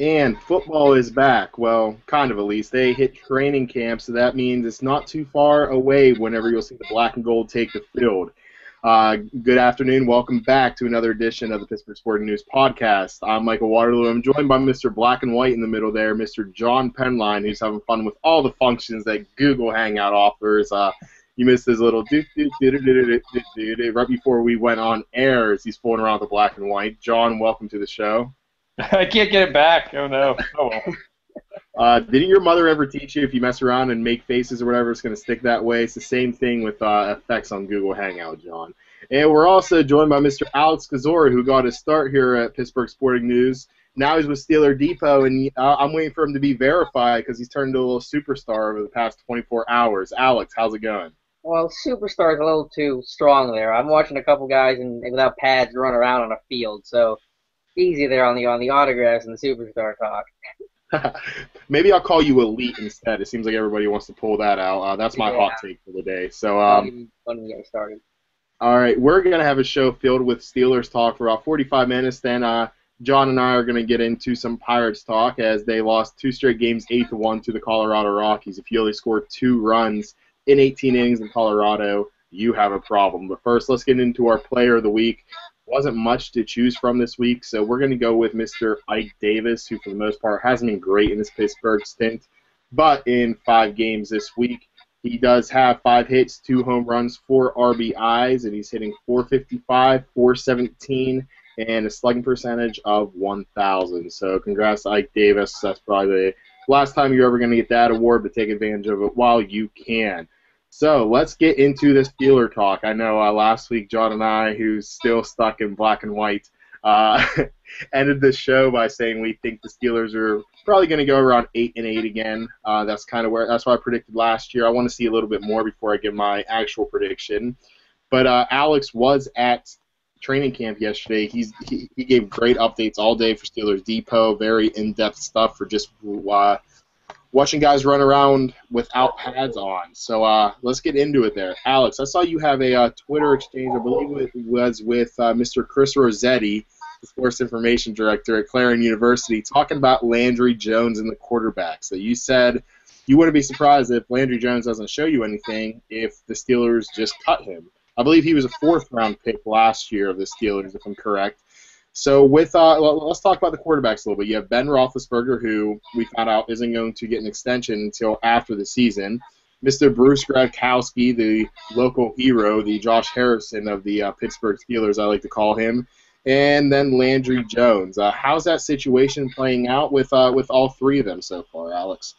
And football is back. Well, kind of at least. They hit training camp, so that means it's not too far away whenever you'll see the black and gold take the field. Good afternoon. Welcome back to another edition of the Pittsburgh Sporting News Podcast. I'm Michael Waterloo. I'm joined by Mr. Black and White in the middle there, Mr. John Penline, who's having fun with all the functions that Google Hangout offers. You missed his little right before we went on air as he's fooling around with the black and white. John, welcome to the show. I can't get it back. Oh no. Oh well. Didn't your mother ever teach you if you mess around and make faces or whatever, it's going to stick that way? It's the same thing with effects on Google Hangout, John. And we're also joined by Mr. Alex Kazora, who got his start here at Pittsburgh Sporting News. Now he's with Steeler Depot, and I'm waiting for him to be verified because he's turned into a little superstar over the past 24 hours. Alex, how's it going? Well, superstar is a little too strong there. I'm watching a couple guys without pads run around on a field, so easy there on the autographs and the superstar talk. Maybe I'll call you elite instead. It seems like everybody wants to pull that out. That's my hot take for the day. So, When we get started. all right, we're going to have a show filled with Steelers talk for about 45 minutes. Then John and I are going to get into some Pirates talk as they lost two straight games 8-1 to the Colorado Rockies. If you only scored 2 runs in 18 innings in Colorado, you have a problem. But first, let's get into our player of the week. Wasn't much to choose from this week, so we're going to go with Mr. Ike Davis, who for the most part hasn't been great in his Pittsburgh stint. But in 5 games this week, he does have 5 hits, 2 home runs, 4 RBIs, and he's hitting .455, .417, and a slugging percentage of 1,000. So congrats to Ike Davis. That's probably the last time you're ever going to get that award, but take advantage of it while you can. So let's get into this Steeler talk. I know last week John and I, who's still stuck in black and white, ended the show by saying we think the Steelers are probably going to go around 8-8 again. That's what I predicted last year. I want to see a little bit more before I give my actual prediction. But Alex was at training camp yesterday. He gave great updates all day for Steelers Depot. Very in-depth stuff for just watching guys run around without pads on. So let's get into it there. Alex, I saw you have a Twitter exchange, I believe it was with Mr. Chris Rossetti, the sports information director at Clarion University, talking about Landry Jones and the quarterbacks. So you said you wouldn't be surprised if Landry Jones doesn't show you anything if the Steelers just cut him. I believe he was a 4th-round pick last year of the Steelers, if I'm correct. So with let's talk about the quarterbacks a little bit. You have Ben Roethlisberger, who we found out isn't going to get an extension until after the season. Mr. Bruce Gradkowski, the local hero, the Josh Harrison of the Pittsburgh Steelers, I like to call him. And then Landry Jones. How's that situation playing out with all 3 of them so far, Alex?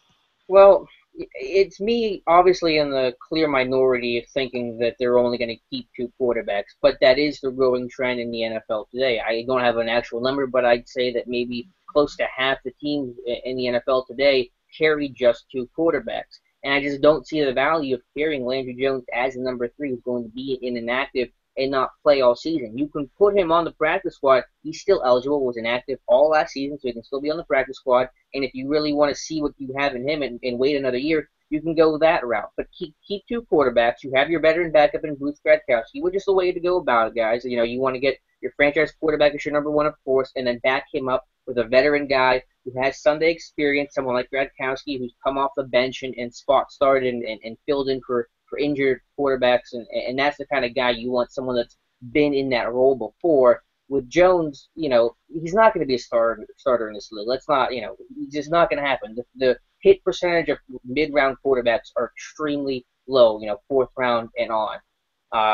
Well, it's me, obviously, in the clear minority of thinking that they're only going to keep 2 quarterbacks, but that is the growing trend in the NFL today. I don't have an actual number, but I'd say that maybe close to half the teams in the NFL today carry just 2 quarterbacks. And I just don't see the value of carrying Landry Jones as the number 3 who's going to be inactive and not play all season. You can put him on the practice squad. He's still eligible, was inactive all last season, so he can still be on the practice squad. And if you really want to see what you have in him and wait another year, you can go that route. But keep 2 quarterbacks. You have your veteran backup in Bruce Gradkowski, which is the way to go about it, guys. You know, you want to get your franchise quarterback as your number 1, of course, and then back him up with a veteran guy who has Sunday experience, someone like Gradkowski who's come off the bench and spot started and filled in for injured quarterbacks, and that's the kind of guy you want, someone that's been in that role before. With Jones, you know, he's not going to be a starter in this league. Let's not, you know, it's just not going to happen. The hit percentage of mid-round quarterbacks are extremely low, you know, 4th round and on.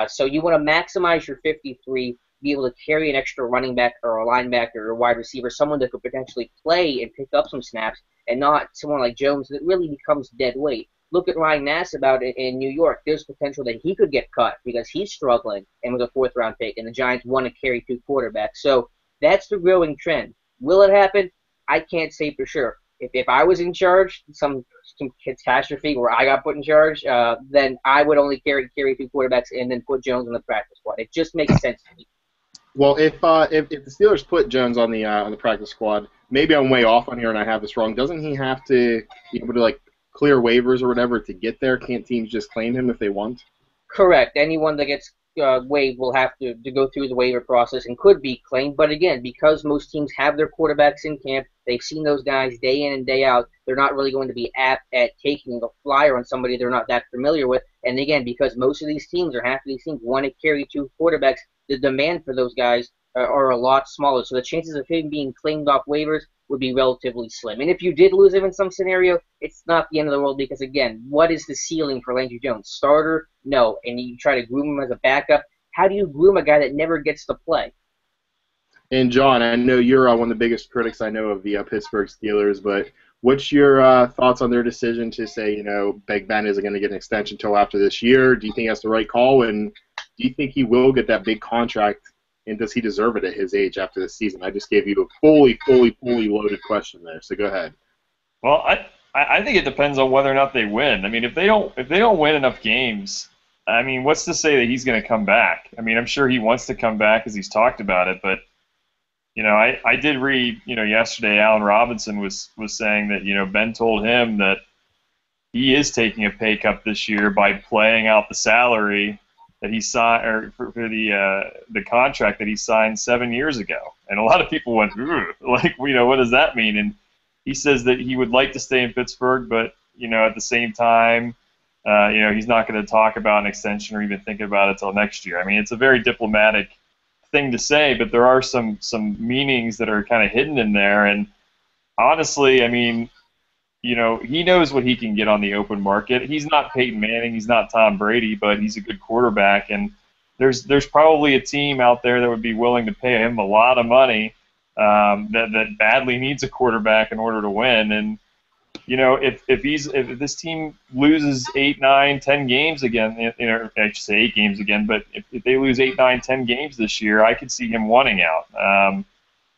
So you want to maximize your 53, be able to carry an extra running back or a linebacker or a wide receiver, someone that could potentially play and pick up some snaps, and not someone like Jones that really becomes dead weight. Look at Ryan Nass about it in New York. There's potential that he could get cut because he's struggling and was a 4th-round pick, and the Giants want to carry 2 quarterbacks. So that's the growing trend. Will it happen? I can't say for sure. If I was in charge, some catastrophe where I got put in charge, then I would only carry 2 quarterbacks and then put Jones on the practice squad. It just makes sense to me. Well, if the Steelers put Jones on the practice squad, maybe I'm way off on here and I have this wrong. Doesn't he have to be able to clear waivers or whatever to get there? Can't teams just claim him if they want? Correct. Anyone that gets Wade will have to go through the waiver process and could be claimed. But again, because most teams have their quarterbacks in camp, they've seen those guys day in and day out. They're not really going to be apt at taking a flyer on somebody they're not that familiar with. And again, because most of these teams or half of these teams want to carry two quarterbacks, the demand for those guys are a lot smaller. So the chances of him being claimed off waivers would be relatively slim. And if you did lose him in some scenario, it's not the end of the world because, again, what is the ceiling for Landry Jones? Starter? No. And you try to groom him as a backup. How do you groom a guy that never gets to play? And, John, I know you're one of the biggest critics I know of the Pittsburgh Steelers, but what's your thoughts on their decision to say, Big Ben isn't going to get an extension until after this year? Do you think that's the right call? And do you think he will get that big contract? And does he deserve it at his age after this season? I just gave you a fully loaded question there, so go ahead. Well, I think it depends on whether or not they win. I mean, if they don't win enough games, I mean, what's to say that he's going to come back? I mean, I'm sure he wants to come back as he's talked about it, but I did read yesterday Allen Robinson was saying that Ben told him that he is taking a pay cut this year by playing out the salary that he signed, or for the contract that he signed 7 years ago, and a lot of people went, like, what does that mean? And he says that he would like to stay in Pittsburgh, but at the same time, he's not going to talk about an extension or even think about it till next year. I mean, it's a very diplomatic thing to say, but there are some meanings that are kind of hidden in there. And honestly, I mean, he knows what he can get on the open market. He's not Peyton Manning, he's not Tom Brady, but he's a good quarterback, and there's probably a team out there that would be willing to pay him a lot of money that badly needs a quarterback in order to win. And if this team loses 8, 9, 10 games again, I should say 8 games again, but if they lose 8, 9, 10 games this year, I could see him wanting out.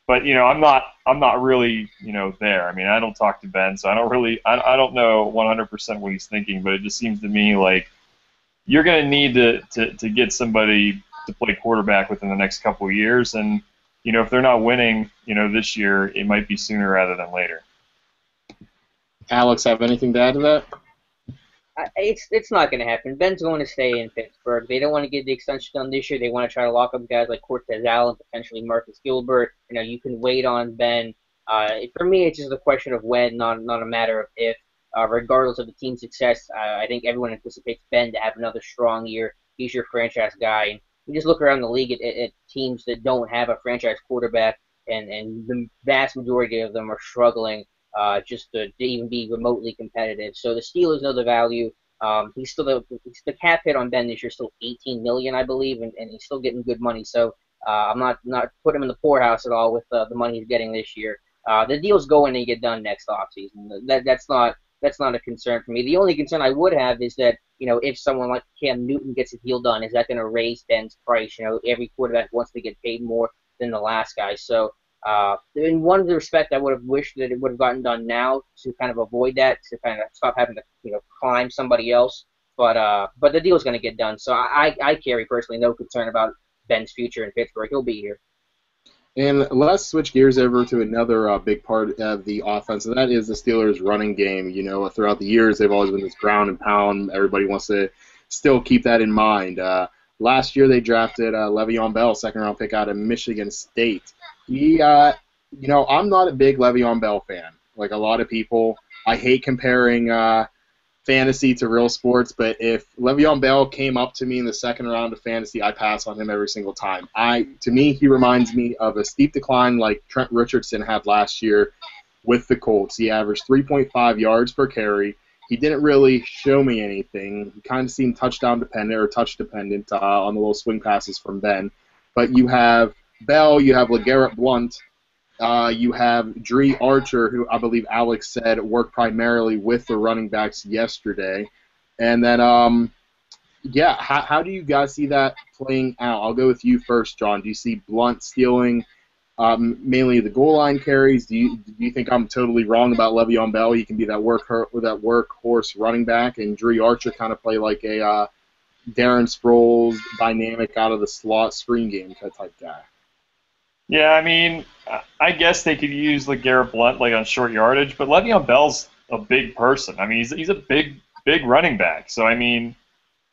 But I'm not really there. I mean, I don't talk to Ben, so I don't know 100% what he's thinking. But it just seems to me like you're going to need to get somebody to play quarterback within the next couple of years, and if they're not winning this year, it might be sooner rather than later. Alex, have anything to add to that? It's not going to happen. Ben's going to stay in Pittsburgh. They don't want to get the extension done this year. They want to try to lock up guys like Cortez Allen, potentially Marcus Gilbert. You can wait on Ben. For me, it's just a question of when, not a matter of if. Regardless of the team's success, I think everyone anticipates Ben to have another strong year. He's your franchise guy. And you just look around the league at teams that don't have a franchise quarterback, and the vast majority of them are struggling just to even be remotely competitive. So the Steelers know the value. He's still the cap hit on Ben this year is still $18 million, I believe, and he's still getting good money. So I'm not putting him in the poorhouse at all with the money he's getting this year. The deal's going to get done next offseason. That's not a concern for me. The only concern I would have is that if someone like Cam Newton gets a deal done, is that going to raise Ben's price? Every quarterback wants to get paid more than the last guy. So in one respect, I would have wished that it would have gotten done now to kind of avoid that, to kind of stop having to climb somebody else. But the deal is going to get done. So I carry personally no concern about Ben's future in Pittsburgh. He'll be here. And let's switch gears over to another big part of the offense, and that is the Steelers' running game. Throughout the years, they've always been this ground and pound. Everybody wants to still keep that in mind. Last year, they drafted Le'Veon Bell, second-round pick out of Michigan State. I'm not a big Le'Veon Bell fan. Like a lot of people, I hate comparing fantasy to real sports, but if Le'Veon Bell came up to me in the second round of fantasy, I pass on him every single time. To me, he reminds me of a steep decline like Trent Richardson had last year with the Colts. He averaged 3.5 yards per carry. He didn't really show me anything. He kind of seemed touchdown dependent or touch dependent on the little swing passes from Ben. But you have Bell, you have LeGarrette Blount, you have Dre Archer, who I believe Alex said worked primarily with the running backs yesterday. And then, how do you guys see that playing out? I'll go with you first, John. Do you see Blount stealing mainly the goal line carries? Do you think I'm totally wrong about Le'Veon Bell? He can be that workhorse running back, and Dre Archer kind of play like a Darren Sproles dynamic out of the slot screen game type guy. Yeah, I mean, I guess they could use LeGarrette Blount like on short yardage, but Le'Veon Bell's a big person. I mean, he's a big running back. So I mean,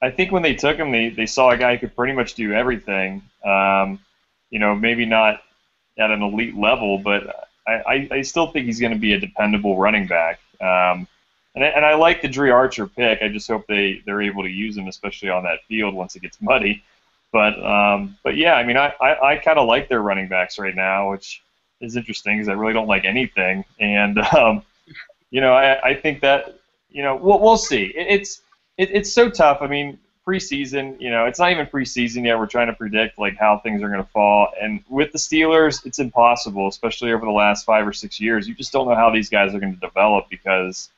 I think when they took him, they saw a guy who could pretty much do everything. Maybe not at an elite level, but I still think he's going to be a dependable running back. And I like the Dre Archer pick. I just hope they're able to use him, especially on that field once it gets muddy. But yeah, I mean, I kind of like their running backs right now, which is interesting because I really don't like anything. And I think that we'll see. It's so tough. I mean, preseason, it's not even preseason yet. We're trying to predict like how things are going to fall. And with the Steelers, it's impossible, especially over the last 5 or 6 years. You just don't know how these guys are going to develop because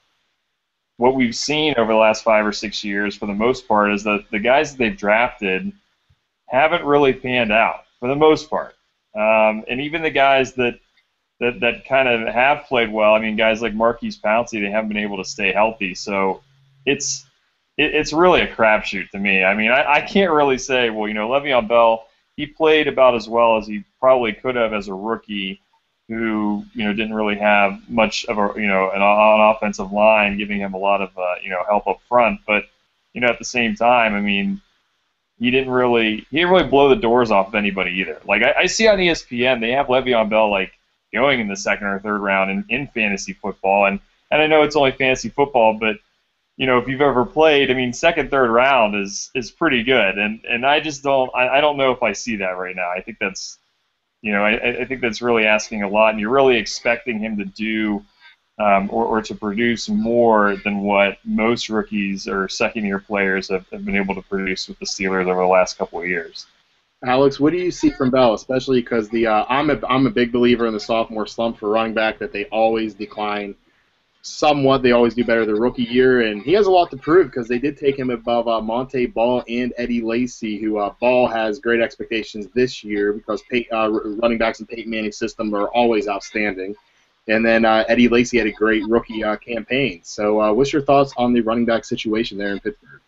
what we've seen over the last 5 or 6 years, for the most part, is that the guys that they've drafted haven't really panned out for the most part. And even the guys that kind of have played well, I mean, guys like Marquise Pouncey, they haven't been able to stay healthy. So it's really a crapshoot to me. I mean, I can't really say, well, Le'Veon Bell, he played about as well as he probably could have as a rookie who, didn't really have much of an offensive line giving him a lot of, help up front. But, at the same time, I mean, he didn't really blow the doors off of anybody either. Like, I see on ESPN, they have Le'Veon Bell, like, going in the second or third round in fantasy football. And I know it's only fantasy football, but, if you've ever played, I mean, second, third round is pretty good. And I just don't know if I see that right now. I think that's, I think that's really asking a lot, and you're really expecting him to do or to produce more than what most rookies or second-year players have been able to produce with the Steelers over the last couple of years. Alex, what do you see from Bell, especially because I'm a big believer in the sophomore slump for running back, that they always decline somewhat. They always do better their rookie year, and he has a lot to prove because they did take him above Monte Ball and Eddie Lacy, who Ball has great expectations this year because running backs in Peyton Manning's system are always outstanding. And then Eddie Lacy had a great rookie campaign. So what's your thoughts on the running back situation there in Pittsburgh?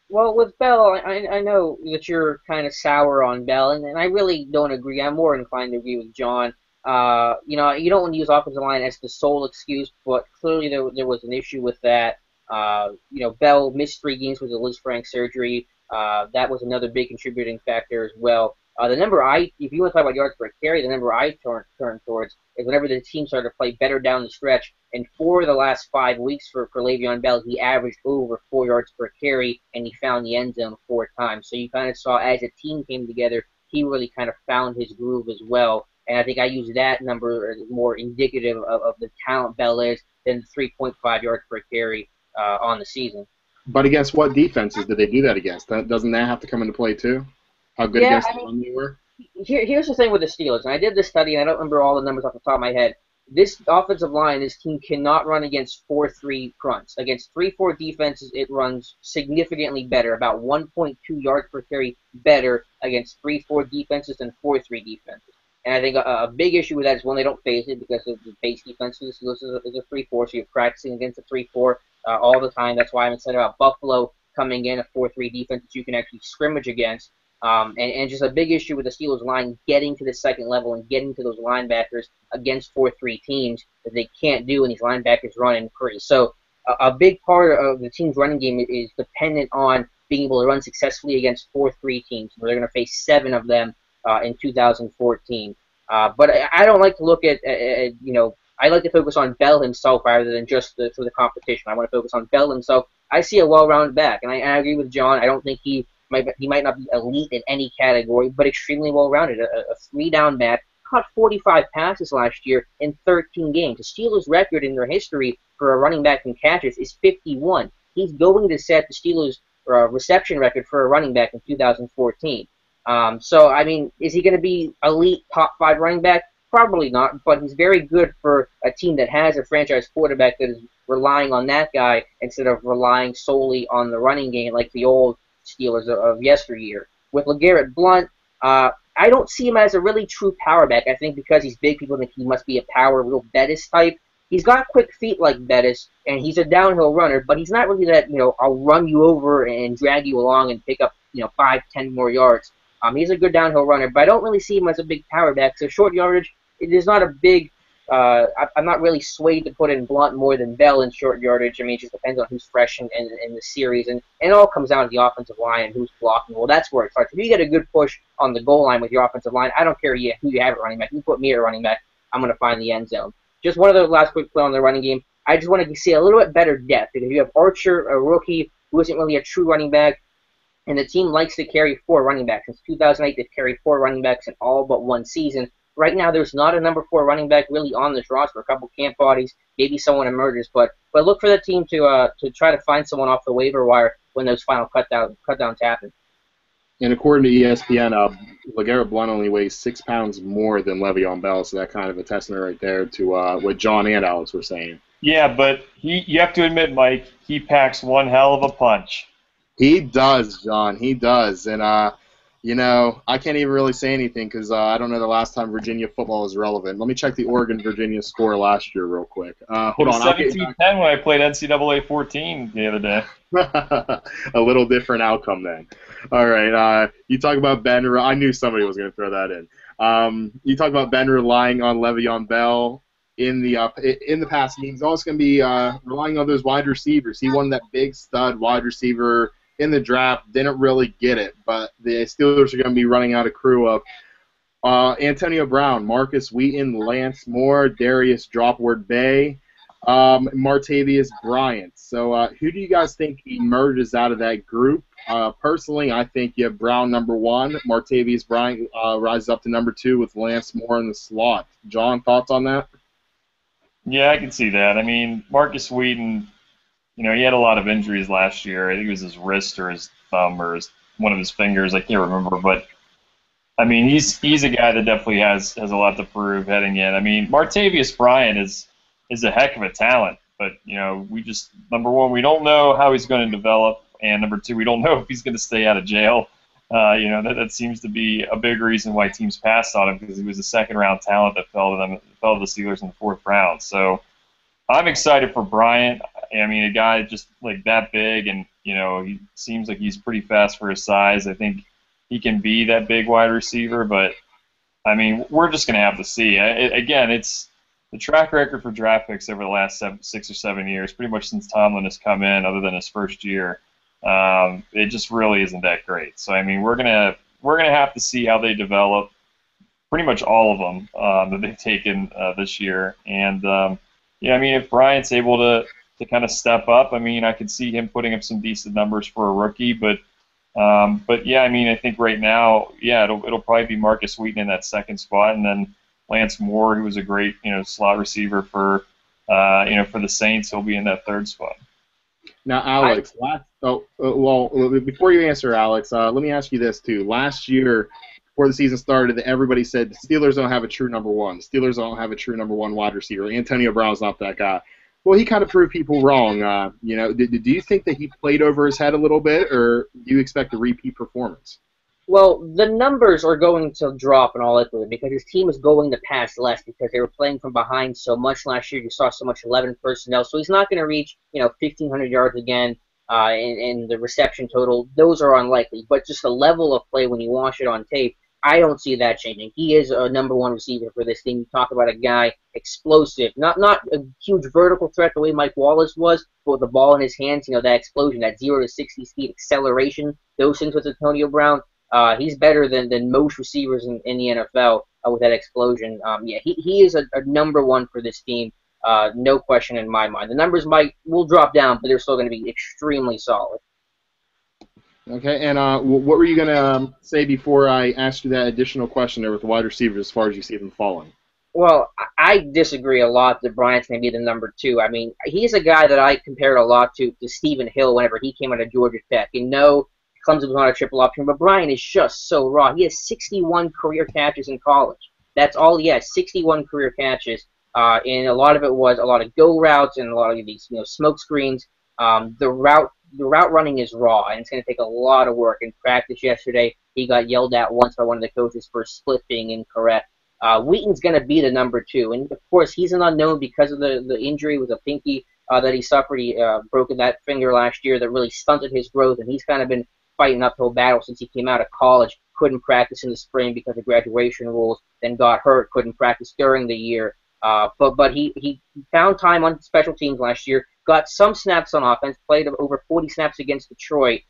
Well, with Bell, I know that you're kind of sour on Bell, and I really don't agree. I'm more inclined to agree with John. You don't want to use offensive line as the sole excuse, but clearly there was an issue with that. Bell missed 3 games with the Liz Frank surgery. That was another big contributing factor as well. The number if you want to talk about yards per carry, the number I turn towards is whenever the team started to play better down the stretch. And for the last 5 weeks for Le'Veon Bell, he averaged over 4 yards per carry, and he found the end zone 4 times. So you kind of saw as a team came together, he really kind of found his groove as well. And I think I use that number as more indicative of the talent Bell is than 3.5 yards per carry on the season. But against what defenses did they do that against? Doesn't that have to come into play too? How good against the run they were? Here's the thing with the Steelers, and I did this study, and I don't remember all the numbers off the top of my head. This offensive line, this team cannot run against 4-3 fronts. Against 3-4 defenses, it runs significantly better, about 1.2 yards per carry better against 3-4 defenses than 4-3 defenses. And I think a big issue with that is when they don't face it because of the base defense. This is a 3-4, so you're practicing against a 3-4 all the time. That's why I'm excited about Buffalo coming in, a 4-3 defense that you can actually scrimmage against. And just a big issue with the Steelers line getting to the second level and getting to those linebackers against 4-3 teams that they can't do, and these linebackers running free. So a big part of the team's running game is dependent on being able to run successfully against 4-3 teams, where they're going to face 7 of them in 2014. But I don't like to look at I like to focus on Bell himself rather than just for the competition. I want to focus on Bell himself. I see a well-rounded back, and I agree with John. I don't think he might not be elite in any category, but extremely well-rounded. A 3-down back, caught 45 passes last year in 13 games. The Steelers' record in their history for a running back in catches is 51. He's going to set the Steelers' reception record for a running back in 2014. So, I mean, is he going to be elite top 5 running back? Probably not, but he's very good for a team that has a franchise quarterback that is relying on that guy instead of relying solely on the running game like the old Steelers of yesteryear. With LeGarrette Blount, I don't see him as a really true power back. I think because he's big, people think he must be a power, real Bettis type. He's got quick feet like Bettis, and he's a downhill runner, but he's not really that, I'll run you over and drag you along and pick up, 5-10 more yards. He's a good downhill runner, but I don't really see him as a big power back. So short yardage, it is not a big I'm not really swayed to put in Blunt more than Bell in short yardage. I mean, it just depends on who's fresh in the series, and it all comes down to the offensive line and who's blocking. Well, that's where it starts. If you get a good push on the goal line with your offensive line, I don't care who you have at running back. You put me at running back, I'm going to find the end zone. Just one other last quick play on the running game. I just want to see a little bit better depth, because you have Archer, a rookie who isn't really a true running back, and the team likes to carry 4 running backs. Since 2008, they've carried 4 running backs in all but one season. Right now, there's not a number 4 running back really on this roster. A couple camp bodies, maybe someone emerges, but look for the team to try to find someone off the waiver wire when those final cutdowns happen. And according to ESPN, LeGarrette Blount only weighs 6 pounds more than Le'Veon Bell, so that kind of a testament right there to what John and Alex were saying. Yeah, but you have to admit, Mike, he packs one hell of a punch. He does, John. He does. And, you know, I can't even really say anything because I don't know the last time Virginia football was relevant. Let me check the Oregon-Virginia score last year real quick. Hold on. 17-10 when I played NCAA 14 the other day. A little different outcome then. All right. You talk about Ben. I knew somebody was going to throw that in. You talk about Ben relying on Le'Veon Bell in the passing game. He's also going to be relying on those wide receivers. He won that big stud wide receiver in the draft, didn't really get it, but the Steelers are going to be running out a crew of Antonio Brown, Marcus Wheaton, Lance Moore, Darius Dropward-Bay, Martavius Bryant. So who do you guys think emerges out of that group? Personally, I think you have Brown number 1, Martavius Bryant rises up to number 2 with Lance Moore in the slot. John, thoughts on that? Yeah, I can see that. I mean, Marcus Wheaton, you know, he had a lot of injuries last year. I think it was his wrist or his thumb or one of his fingers. I can't remember. But, I mean, he's a guy that definitely has a lot to prove heading in. I mean, Martavius Bryant is a heck of a talent. But, you know, number 1, we don't know how he's going to develop. And number 2, we don't know if he's going to stay out of jail. You know, that seems to be a big reason why teams passed on him, because he was a second-round talent that fell to the Steelers in the 4th round. So I'm excited for Bryant. I mean, a guy just like that big, and you know, he seems like he's pretty fast for his size. I think he can be that big wide receiver, but I mean, we're just going to have to see. Again, it's the track record for draft picks over the last 6 or 7 years, pretty much since Tomlin has come in, other than his first year. It just really isn't that great. So I mean, we're gonna have to see how they develop. Pretty much all of them that they've taken this year, and yeah, I mean, if Bryant's able to kind of step up, I mean, I could see him putting up some decent numbers for a rookie, but yeah, I mean, I think right now, yeah, it'll probably be Marcus Wheaton in that 2nd spot, and then Lance Moore, who was a great, you know, slot receiver for the Saints, he'll be in that 3rd spot. Now, Alex, before you answer, Alex, let me ask you this too. Last year, before the season started, everybody said the Steelers don't have a true number 1. The Steelers don't have a true number 1 wide receiver. Antonio Brown's not that guy. Well, he kind of proved people wrong. You know, do you think that he played over his head a little bit, or do you expect a repeat performance? Well, the numbers are going to drop in all likelihood because his team is going to pass less because they were playing from behind so much last year. You saw so much 11 personnel, so he's not going to reach 1,500 yards again. And the reception total, those are unlikely. But just the level of play when you watch it on tape, I don't see that changing. He is a number 1 receiver for this team. You talk about a guy explosive, not a huge vertical threat the way Mike Wallace was, but with the ball in his hands, that explosion, that 0 to 60 speed acceleration, those things with Antonio Brown. He's better than most receivers in the NFL with that explosion. Yeah, he is a number 1 for this team, no question in my mind. The numbers will drop down, but they're still going to be extremely solid. Okay, and what were you going to say before I asked you that additional question there with the wide receivers as far as you see them falling? Well, I disagree a lot that Bryant's going to be the number 2. I mean, he's a guy that I compared a lot to Stephen Hill whenever he came out of Georgia Tech. Clemson was not a triple option, but Bryant is just so raw. He has 61 career catches in college. That's all he has, 61 career catches. And a lot of it was a lot of go routes and a lot of these smoke screens. The route running is raw, and it's going to take a lot of work. In practice yesterday, he got yelled at once by one of the coaches for a split being incorrect. Wheaton's going to be the number 2, and of course he's an unknown because of the injury with a pinky that he suffered. He broke that finger last year that really stunted his growth, and he's kind of been fighting uphill battle since he came out of college. Couldn't practice in the spring because of graduation rules, then got hurt, couldn't practice during the year. But he found time on special teams last year, got some snaps on offense, played over 40 snaps against Detroit.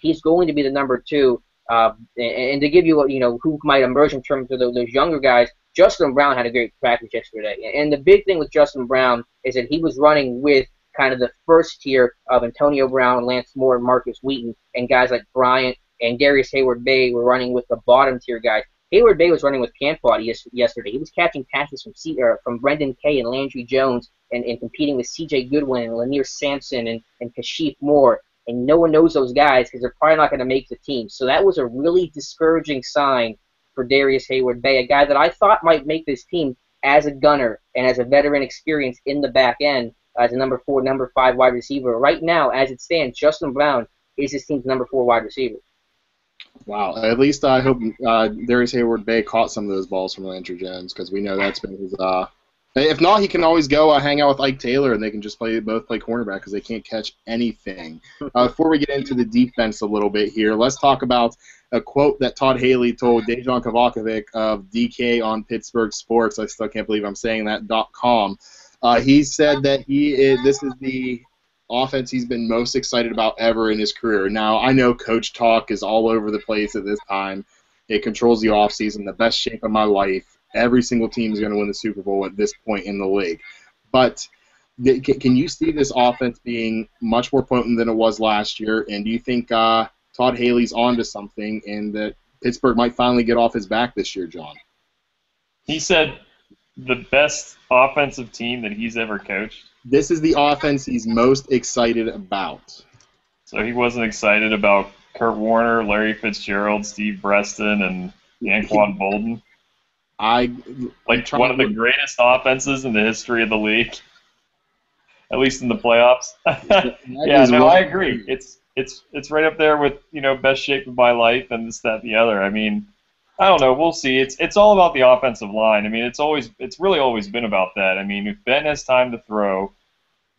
He's going to be the number 2. And to give you, who might emerge in terms of those younger guys, Justin Brown had a great practice yesterday. And the big thing with Justin Brown is that he was running with kind of the first tier of Antonio Brown, Lance Moore, and Marcus Wheaton, and guys like Bryant and Darius Hayward-Bay were running with the bottom tier guys. Hayward-Bay was running with Camp Body yesterday. He was catching passes from Brendan Kay and Landry Jones and competing with C.J. Goodwin and Lanier Sampson and Kashif Moore. And no one knows those guys because they're probably not going to make the team. So that was a really discouraging sign for Darius Hayward-Bay, a guy that I thought might make this team as a gunner and as a veteran experience in the back end as a number 4, number 5 wide receiver. Right now, as it stands, Justin Brown is this team's number 4 wide receiver. Wow. At least I hope Darius Hayward-Bay caught some of those balls from Landry Jones, because we know that's been his. If not, he can always go hang out with Ike Taylor, and they can just both play cornerback because they can't catch anything. Before we get into the defense a little bit here, let's talk about a quote that Todd Haley told Dejan Kovacevic of DK on Pittsburgh Sports. I still can't believe I'm saying that, .com. He said that this is the offense he's been most excited about ever in his career. Now, I know coach talk is all over the place at this time. It controls the offseason, the best shape of my life. Every single team is going to win the Super Bowl at this point in the league. But can you see this offense being much more potent than it was last year? And do you think Todd Haley's on to something and that Pittsburgh might finally get off his back this year, John? He said the best offensive team that he's ever coached. This is the offense he's most excited about. So he wasn't excited about Kurt Warner, Larry Fitzgerald, Steve Breston, and Anquan Bolden? One of the greatest offenses in the history of the league, at least in the playoffs. I agree. It's right up there with best shape of my life and this, that, and the other. I mean, I don't know. We'll see. It's all about the offensive line. I mean, it's really always been about that. I mean, if Ben has time to throw,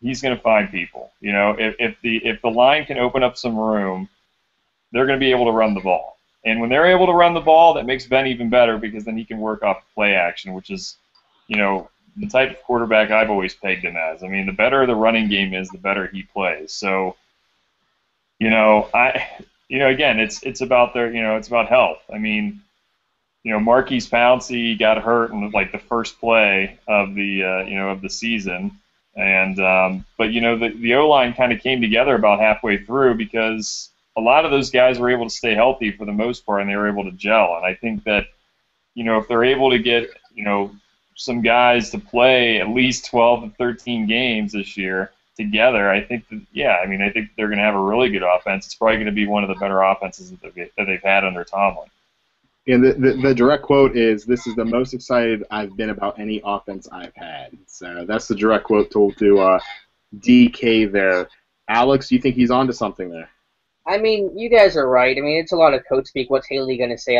he's going to find people. If the line can open up some room, they're going to be able to run the ball. And when they're able to run the ball, that makes Ben even better because then he can work off play action, which is, the type of quarterback I've always pegged him as. I mean, the better the running game is, the better he plays. So, again, it's about it's about health. I mean, Marquise Pouncey got hurt in the first play of the of the season, and but the O-line kind of came together about halfway through because a lot of those guys were able to stay healthy for the most part, and they were able to gel. And I think that, if they're able to get, some guys to play at least 12 to 13 games this year together, I think that, I think they're going to have a really good offense. It's probably going to be one of the better offenses that they've had under Tomlin. And the direct quote is, "This is the most excited I've been about any offense I've had." So that's the direct quote told to DK there. Alex, do you think he's on to something there? I mean, you guys are right. I mean, it's a lot of coach speak. What's Haley going to say?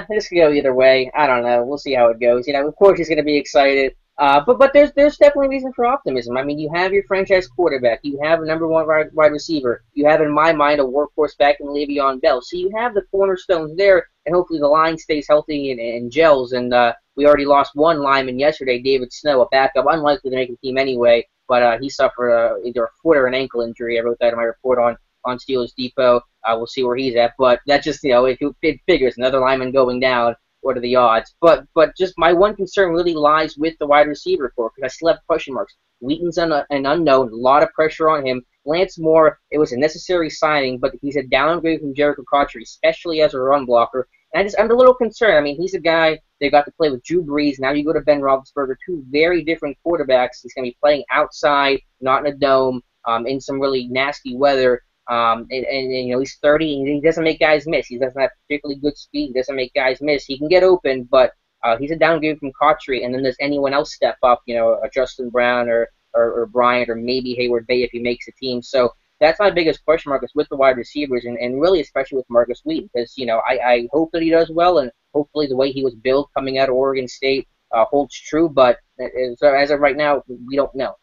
This could go either way. I don't know. We'll see how it goes. Of course he's going to be excited. But there's definitely reason for optimism. I mean, you have your franchise quarterback. You have a number 1 wide receiver. You have, in my mind, a workhorse back in Le'Veon Bell. So you have the cornerstones there, and hopefully the line stays healthy and gels. And we already lost one lineman yesterday, David Snow, a backup, unlikely to make the team anyway. But he suffered either a foot or an ankle injury. I wrote that in my report on Steelers Depot. We'll see where he's at. But that just, it figures. Another lineman going down. What are the odds? But just my one concern really lies with the wide receiver core because I still have question marks. Wheaton's an unknown. A lot of pressure on him. Lance Moore, it was a necessary signing, but he's a downgrade from Jericho Cotchery, especially as a run blocker. And I'm a little concerned. I mean, he's a guy they got to play with Drew Brees. Now you go to Ben Roethlisberger, 2 very different quarterbacks. He's going to be playing outside, not in a dome, in some really nasty weather. And he's 30 and he doesn't make guys miss. He doesn't have particularly good speed. He doesn't make guys miss. He can get open, but he's a downgrade from Cotchery. And then does anyone else step up? A Justin Brown or Bryant or maybe Hayward-Bay if he makes a team. So that's my biggest question mark is with the wide receivers and really especially with Marcus Wheaton because I hope that he does well and hopefully the way he was built coming out of Oregon State holds true. But as of right now, we don't know.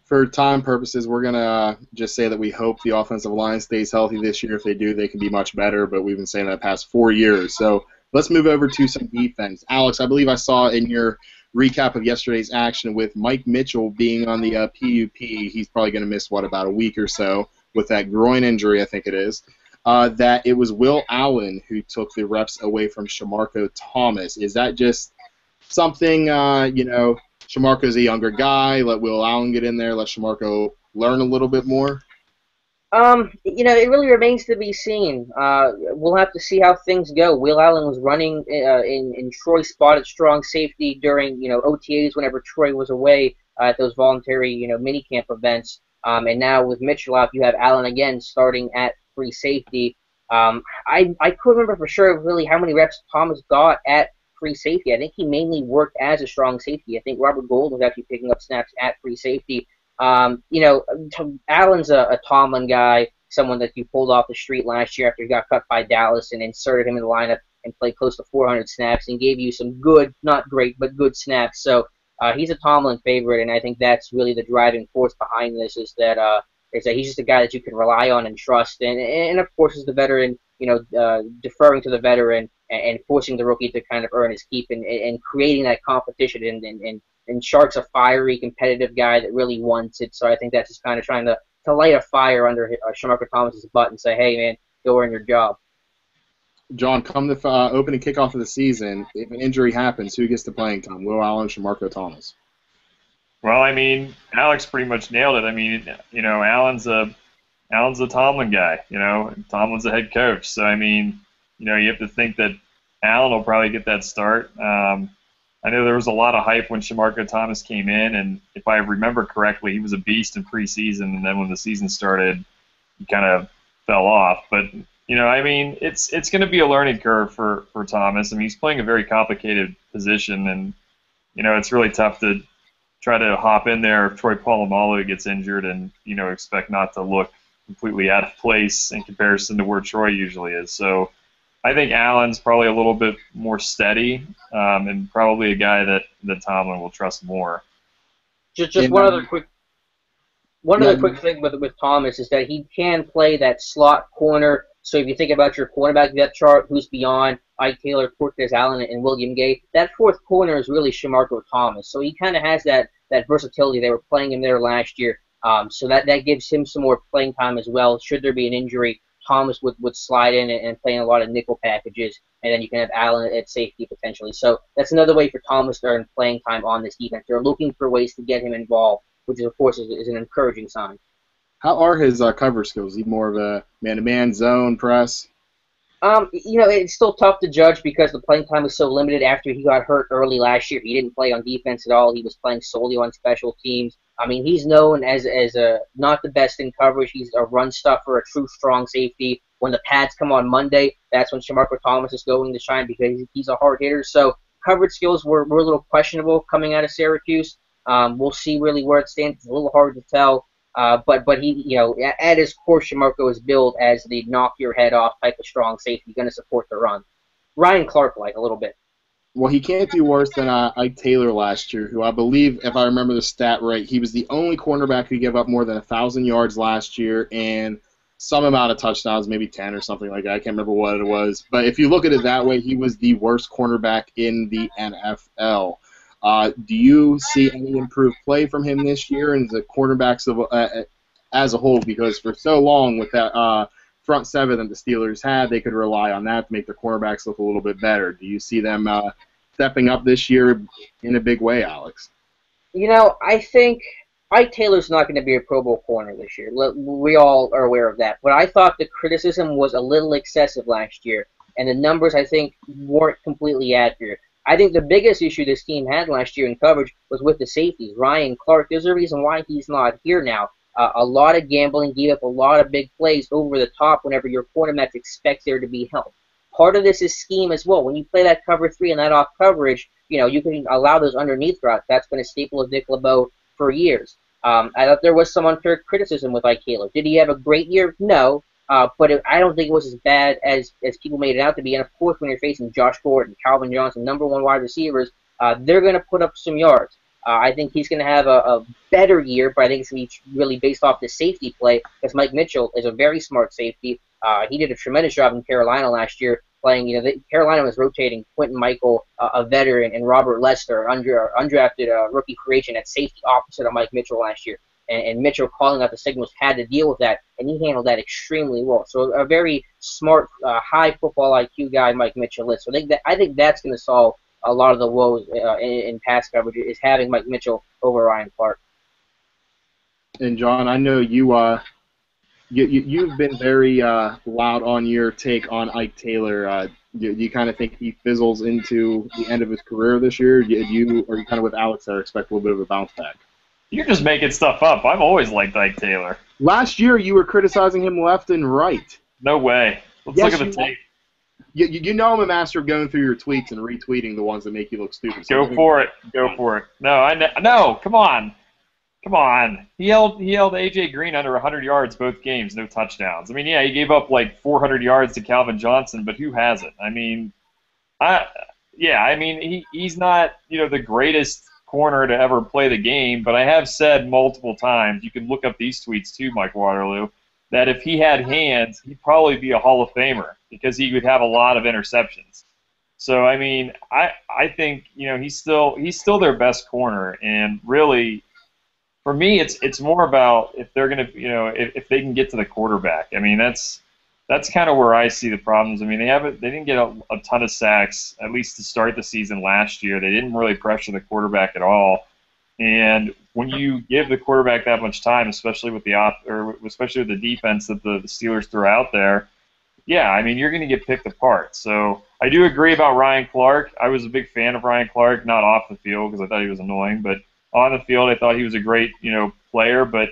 For time purposes, we're going to just say that we hope the offensive line stays healthy this year. If they do, they can be much better, but we've been saying that the past 4 years. So let's move over to some defense. Alex, I believe I saw in your recap of yesterday's action with Mike Mitchell being on the PUP. He's probably going to miss, about a week or so with that groin injury, I think it is. That it was Will Allen who took the reps away from Shamarko Thomas. Is that just something, Shamarko's a younger guy, let Will Allen get in there, let Shamarko learn a little bit more? It really remains to be seen. We'll have to see how things go. Will Allen was running in Troy's spot at strong safety during, OTAs whenever Troy was away at those voluntary, minicamp events. And now with Mitchell out, you have Allen again starting at free safety. I couldn't remember for sure really how many reps Thomas got at free safety. I think he mainly worked as a strong safety. I think Robert Gold was actually picking up snaps at free safety. Allen's a Tomlin guy, someone that you pulled off the street last year after he got cut by Dallas and inserted him in the lineup and played close to 400 snaps and gave you some good, not great, but good snaps. So he's a Tomlin favorite, and I think that's really the driving force behind this is that he's just a guy that you can rely on and trust. And of course, as the veteran, deferring to the veteran and forcing the rookie to kind of earn his keep and creating that competition and Shark's a fiery, competitive guy that really wants it. So I think that's just kind of trying to light a fire under Shamarko Thomas's butt and say, hey, man, go earn your job. John, come the opening kickoff of the season, if an injury happens, who gets the playing time? Will Allen, Shamarko Thomas? Well, Alex pretty much nailed it. Allen's a Tomlin guy. Tomlin's a head coach. So, you have to think that Allen will probably get that start. I know there was a lot of hype when Shamarko Thomas came in, and if I remember correctly, he was a beast in preseason, and then when the season started, he kind of fell off. But, it's going to be a learning curve for Thomas. He's playing a very complicated position, and, it's really tough to try to hop in there if Troy Polamalu gets injured and, expect not to look completely out of place in comparison to where Troy usually is. So I think Allen's probably a little bit more steady and probably a guy that Tomlin will trust more. Just one other quick thing with Thomas is that he can play that slot corner. So if you think about your cornerback depth chart, who's beyond Ike Taylor, Cortez Allen, and William Gay, that fourth corner is really Shamarko Thomas. So he kind of has that versatility. They were playing him there last year. So that gives him some more playing time as well. Should there be an injury, Thomas would slide in and play in a lot of nickel packages, and then you can have Allen at safety potentially. So that's another way for Thomas to earn playing time on this defense. They're looking for ways to get him involved, which of course is an encouraging sign. How are his coverage skills? Is he more of a man-to-man zone press? It's still tough to judge because the playing time was so limited after he got hurt early last year. He didn't play on defense at all. He was playing solely on special teams. He's known as a not the best in coverage. He's a run stuffer, a true strong safety. When the pads come on Monday, that's when Shamarko Thomas is going to shine because he's a hard hitter. So coverage skills were a little questionable coming out of Syracuse. We'll see really where it stands. It's a little hard to tell. But he, at his core, Shamarko is billed as the knock your head off type of strong safety, going to support the run. Ryan Clark-like a little bit. Well, he can't do worse than Ike Taylor last year, who I believe, if I remember the stat right, he was the only cornerback who gave up more than 1,000 yards last year and some amount of touchdowns, maybe 10 or something like that. I can't remember what it was. But if you look at it that way, he was the worst cornerback in the NFL. Do you see any improved play from him this year and the cornerbacks as a whole? Because for so long with that front seven that the Steelers had, they could rely on that to make their cornerbacks look a little bit better. Do you see them stepping up this year in a big way, Alex? I think Ike Taylor's not going to be a Pro Bowl corner this year. We all are aware of that. But I thought the criticism was a little excessive last year, and the numbers, I think, weren't completely accurate. I think the biggest issue this team had last year in coverage was with the safeties. Ryan Clark, there's a reason why he's not here now. A lot of gambling, gave up a lot of big plays over the top whenever your cornerbacks expect there to be help. Part of this is scheme as well. When you play that cover three and that off coverage, you can allow those underneath routes. That's been a staple of Dick LeBeau for years. I thought there was some unfair criticism with Ike Taylor. Did he have a great year? No. But I don't think it was as bad as people made it out to be. And, of course, when you're facing Josh Gordon, Calvin Johnson, number one wide receivers, they're going to put up some yards. I think he's going to have a better year, but I think it's going to be really based off the safety play because Mike Mitchell is a very smart safety. He did a tremendous job in Carolina last year playing. Carolina was rotating Quentin Michael, a veteran, and Robert Lester, undrafted rookie free agent at safety opposite of Mike Mitchell last year. And Mitchell calling out the signals had to deal with that, and he handled that extremely well. So a very smart, high football IQ guy, Mike Mitchell is. So I think that's going to solve a lot of the woes in pass coverage is having Mike Mitchell over Ryan Clark. And John, I know you've been very loud on your take on Ike Taylor. Do you kind of think he fizzles into the end of his career this year? Or you kind of with Alex there expect a little bit of a bounce back? You're just making stuff up. I've always liked Ike Taylor. Last year, you were criticizing him left and right. No way. Let's look at the tape. You know I'm a master of going through your tweets and retweeting the ones that make you look stupid. So Go for it. No, come on. Come on. He held A.J. Green under 100 yards both games, no touchdowns. I mean, yeah, he gave up like 400 yards to Calvin Johnson, but who hasn't? I mean, he's not, the greatest corner to ever play the game, but I have said multiple times, you can look up these tweets too, Mike Waterloo, that if he had hands, he'd probably be a Hall of Famer because he would have a lot of interceptions. So, I mean, I think, he's still their best corner, and really, for me, it's more about if they're going to, if they can get to the quarterback. I mean, that's kind of where I see the problems. I mean, they didn't get a ton of sacks, at least to start the season last year. They didn't really pressure the quarterback at all. And when you give the quarterback that much time, especially with the defense that the Steelers throw out there, yeah, I mean, you're going to get picked apart. So I do agree about Ryan Clark. I was a big fan of Ryan Clark, not off the field because I thought he was annoying, but on the field I thought he was a great, player. But,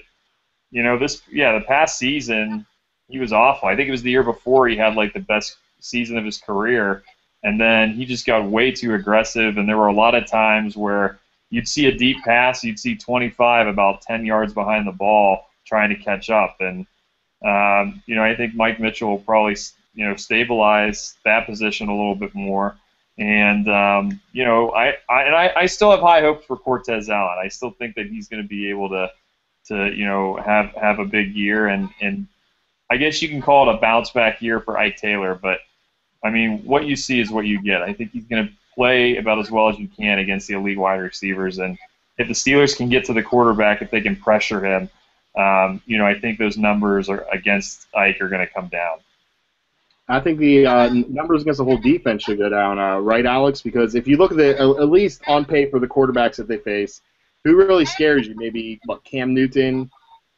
the past season he was awful. I think it was the year before he had like the best season of his career, and then he just got way too aggressive, and there were a lot of times where you'd see a deep pass, you'd see 25 about 10 yards behind the ball trying to catch up, and I think Mike Mitchell will probably stabilize that position a little bit more, and I still have high hopes for Cortez Allen. I still think that he's going to be able to have a big year, and I guess you can call it a bounce back year for Ike Taylor, but I mean, what you see is what you get. I think he's going to play about as well as you can against the elite wide receivers, and if the Steelers can get to the quarterback, if they can pressure him, I think those numbers against Ike are going to come down. I think the numbers against the whole defense should go down, right, Alex? Because if you look at at least on paper, the quarterbacks that they face, who really scares you? Maybe Cam Newton,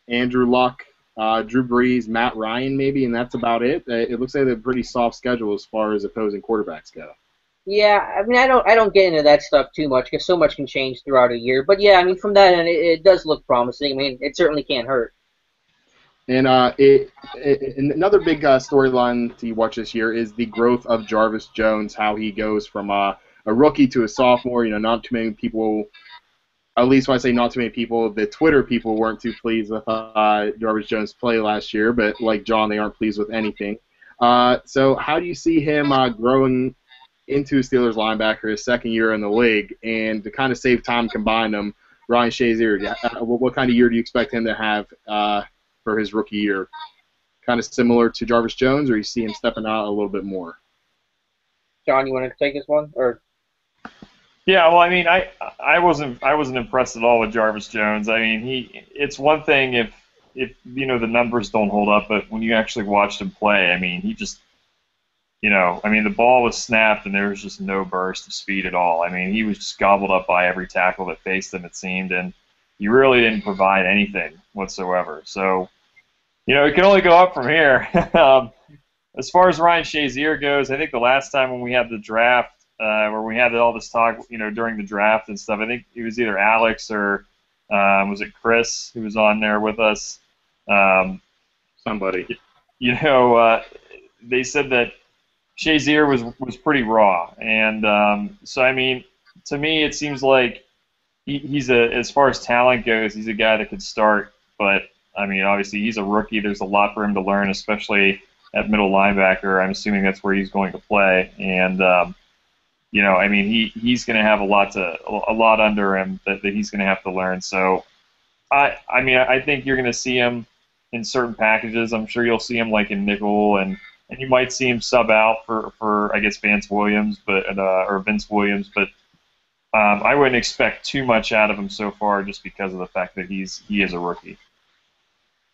Andrew Luck, Drew Brees, Matt Ryan, maybe, and that's about it. It looks like they're a pretty soft schedule as far as opposing quarterbacks go. Yeah, I mean, I don't get into that stuff too much because so much can change throughout a year. But yeah, I mean, from that end, it does look promising. I mean, it certainly can't hurt. And another big storyline to watch this year is the growth of Jarvis Jones, how he goes from a rookie to a sophomore. Not too many people. At least when I say not too many people, the Twitter people weren't too pleased with Jarvis Jones' play last year, but like John, they aren't pleased with anything. So how do you see him growing into a Steelers linebacker his second year in the league? And to kind of save time, combine them, Ryan Shazier, what kind of year do you expect him to have for his rookie year? Kind of similar to Jarvis Jones, or you see him stepping out a little bit more? John, you want to take this one, or? Yeah, well, I mean, I wasn't impressed at all with Jarvis Jones. I mean, it's one thing if the numbers don't hold up, but when you actually watched him play, I mean, he just, the ball was snapped and there was just no burst of speed at all. I mean, he was just gobbled up by every tackle that faced him, it seemed, and he really didn't provide anything whatsoever. So, it can only go up from here. As far as Ryan Shazier goes, I think the last time when we had the draft, where we had all this talk, during the draft and stuff, I think it was either Alex or was it Chris who was on there with us? Somebody. They said that Shazier was pretty raw, and so I mean, to me, it seems like he's as far as talent goes, he's a guy that could start, but I mean, obviously he's a rookie. There's a lot for him to learn, especially at middle linebacker. I'm assuming that's where he's going to play, and I mean, he's going to have a lot under him that he's going to have to learn. So, I mean, I think you're going to see him in certain packages. I'm sure you'll see him like in nickel and and you might see him sub out for I guess Vince Williams, but I wouldn't expect too much out of him so far, just because of the fact that he is a rookie.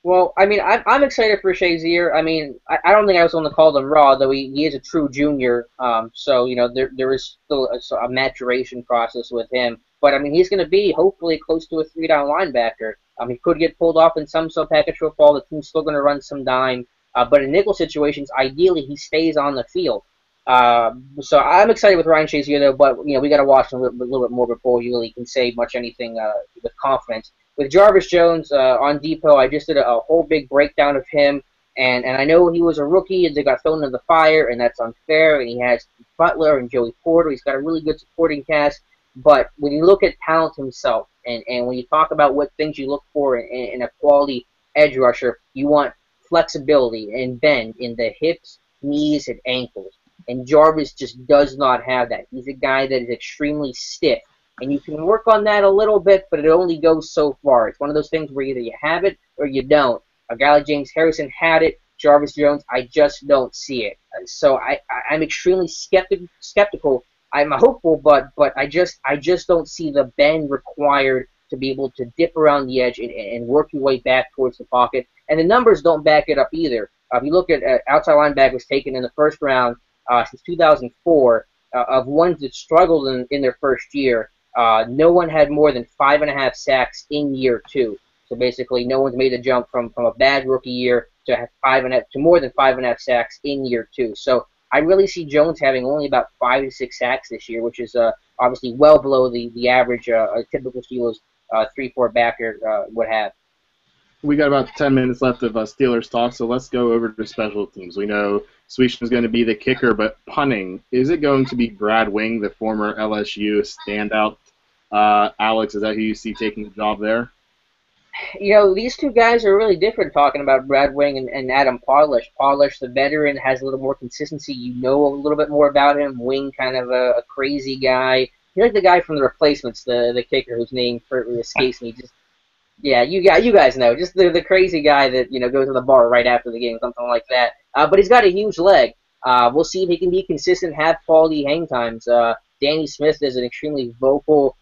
Well, I mean, I'm excited for Shazier. I mean, I don't think I was on the call him raw, though he is a true junior. So, you know, there is still a maturation process with him. But, I mean, he's going to be hopefully close to a 3-down linebacker. He could get pulled off in some package football. The team's still going to run some dime. But in nickel situations, ideally, he stays on the field. So I'm excited with Ryan Shazier, though, but, you know, we got to watch him a little bit more before you really can say much anything with confidence. With Jarvis Jones on Depot, I just did a whole big breakdown of him, and I know he was a rookie and they got thrown into the fire, and that's unfair, and he has Butler and Joey Porter. He's got a really good supporting cast, but when you look at talent himself, and when you talk about what things you look for in a quality edge rusher, you want flexibility and bend in the hips, knees, and ankles, and Jarvis just does not have that. He's a guy that is extremely stiff. And you can work on that a little bit, but it only goes so far. It's one of those things where either you have it or you don't. A guy like James Harrison had it. Jarvis Jones, I just don't see it. So I'm extremely skeptical. I'm hopeful, but I just don't see the bend required to be able to dip around the edge and work your way back towards the pocket. And the numbers don't back it up either. If you look at outside linebackers taken in the first round since 2004, of ones that struggled in their first year, no one had more than 5.5 sacks in year 2. So basically, no one's made the jump from a bad rookie year to more than 5.5 sacks in year 2. So I really see Jones having only about 5 to 6 sacks this year, which is obviously well below the average a typical Steelers 3-4 backer would have. We got about 10 minutes left of Steelers talk, so let's go over to special teams. We know Sweetman is going to be the kicker, but punting, is it going to be Brad Wing, the former LSU standout? Alex, is that who you see taking the job there? You know, these two guys are really different, talking about Brad Wing and Adam Polish. Polish, the veteran, has a little more consistency. You know a little bit more about him. Wing, kind of a crazy guy. You're like the guy from The Replacements, the kicker whose name escapes me. Yeah, you guys know. Just the crazy guy that, you know, goes to the bar right after the game, something like that. But he's got a huge leg. We'll see if he can be consistent, have quality hang times. Danny Smith is an extremely vocal,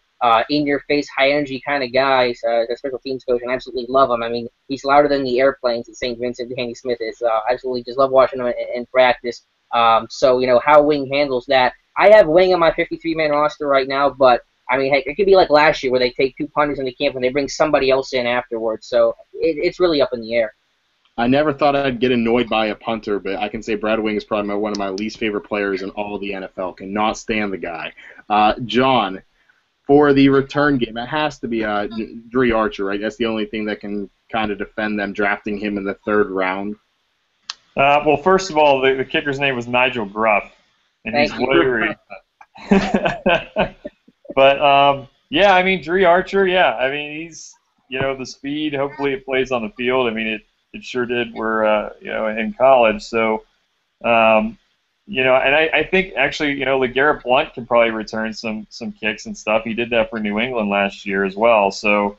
in-your-face, high-energy kind of guy. The special teams coach, and I absolutely love him. I mean, he's louder than the airplanes at St. Vincent. Danny Smith is. Absolutely just love watching him in practice. So, you know, how Wing handles that. I have Wing on my 53-man roster right now, but I mean, heck, it could be like last year where they take 2 punters into camp and they bring somebody else in afterwards. So it's really up in the air. I never thought I'd get annoyed by a punter, but I can say Brad Wing is probably one of my least favorite players in all of the NFL. Cannot stand the guy. John, for the return game, it has to be Dre Archer, right? That's the only thing that can kind of defend them drafting him in the 3rd round. Well, first of all, the kicker's name was Nigel Gruff, and he's wiry. But, yeah, I mean, Dre Archer, yeah. I mean, he's, you know, the speed, hopefully it plays on the field. I mean, it sure did. We're, you know, in college. So, you know, and I think, actually, you know, LeGarrette Blount can probably return some kicks and stuff. He did that for New England last year as well. So,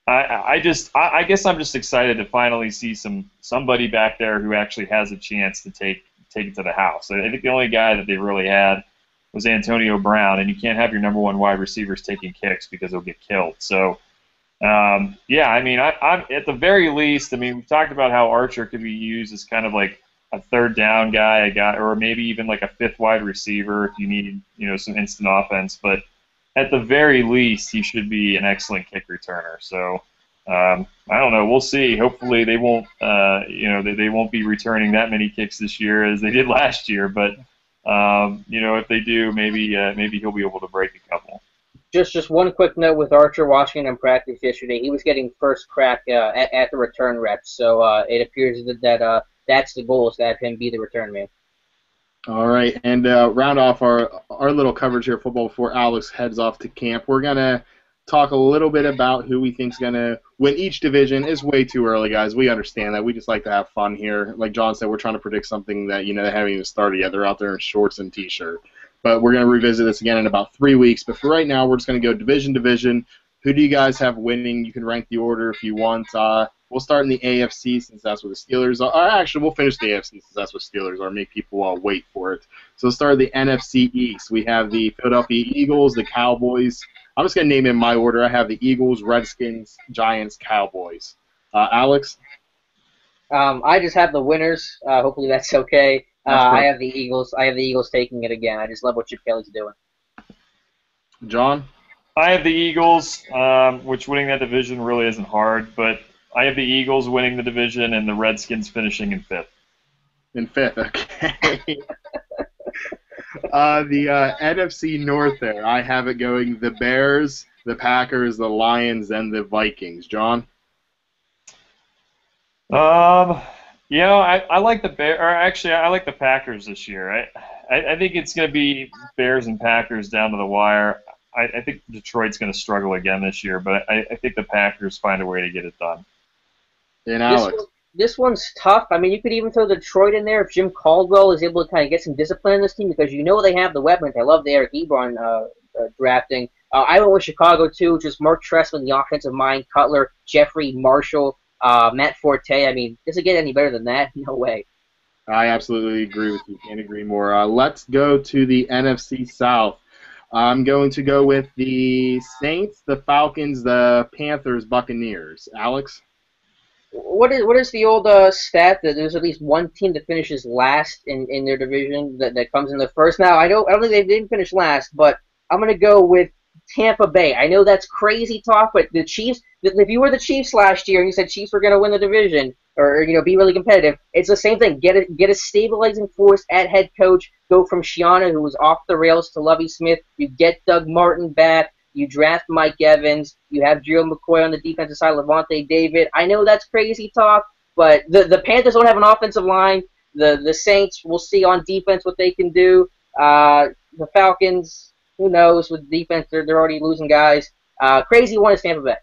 I guess I'm just excited to finally see somebody back there who actually has a chance to take it to the house. I think the only guy that they really had was Antonio Brown, and you can't have your number 1 wide receivers taking kicks because they'll get killed. So, yeah, I mean, I'm at the very least, I mean, we've talked about how Archer could be used as kind of like a 3rd down guy, or maybe even like a 5th wide receiver if you need, you know, some instant offense. But at the very least, he should be an excellent kick returner. So, I don't know. We'll see. Hopefully, they won't, you know, they won't be returning that many kicks this year as they did last year. But you know, if they do, maybe he'll be able to break a couple. Just one quick note with Archer, watching him practice yesterday. He was getting first crack at the return reps, so it appears that that's the goal, is to have him be the return man. All right, and round off our little coverage here, football, before Alex heads off to camp. We're gonna talk a little bit about who we think's gonna win each division. It's way too early, guys. We understand that. We just like to have fun here. Like John said, we're trying to predict something that, you know, they haven't even started yet. They're out there in shorts and t-shirt. But we're gonna revisit this again in about 3 weeks. But for right now, we're just gonna go division. Who do you guys have winning? You can rank the order if you want. We'll start in the AFC since that's where the Steelers are. Actually, we'll finish the AFC since that's what Steelers are. Make people wait for it. So we'll start the NFC East. We have the Philadelphia Eagles, the Cowboys. I'm just going to name in my order. I have the Eagles, Redskins, Giants, Cowboys. Alex? I just have the winners. Hopefully that's okay. That's I perfect. have the Eagles. I have the Eagles taking it again. I just love what Chip Kelly's doing. John? I have the Eagles, which winning that division really isn't hard, but I have the Eagles winning the division and the Redskins finishing in fifth. In fifth, okay. The NFC North there, I have it going the Bears, the Packers, the Lions, and the Vikings. John? I like the I like the Packers this year. I think it's going to be Bears and Packers down to the wire. I think Detroit's going to struggle again this year, but I think the Packers find a way to get it done. And Alex? This one's tough. I mean, you could even throw Detroit in there if Jim Caldwell is able to kind of get some discipline in this team because you know they have the weapons. I love the Eric Ebron drafting. I went with Chicago, too, just Mark Trestman, the offensive mind, Cutler, Jeffrey, Marshall, Matt Forte. I mean, does it get any better than that? No way. I absolutely agree with you. Can't agree more. Let's go to the NFC South. I'm going to go with the Saints, the Falcons, the Panthers, Buccaneers. Alex? What is the old stat that there's at least one team that finishes last in their division that comes in the first? Now I don't think they didn't finish last, but I'm gonna go with Tampa Bay. I know that's crazy talk, but the Chiefs. If you were the Chiefs last year and you said Chiefs were gonna win the division or be really competitive, it's the same thing. Get a stabilizing force at head coach. Go from Shiana, who was off the rails, to Lovie Smith. You get Doug Martin back. You draft Mike Evans. You have Drew McCoy on the defensive side, Levante David. I know that's crazy talk, but the Panthers don't have an offensive line. The Saints, we'll see on defense what they can do. The Falcons, who knows with defense? They're already losing guys. Crazy one is Tampa Bay.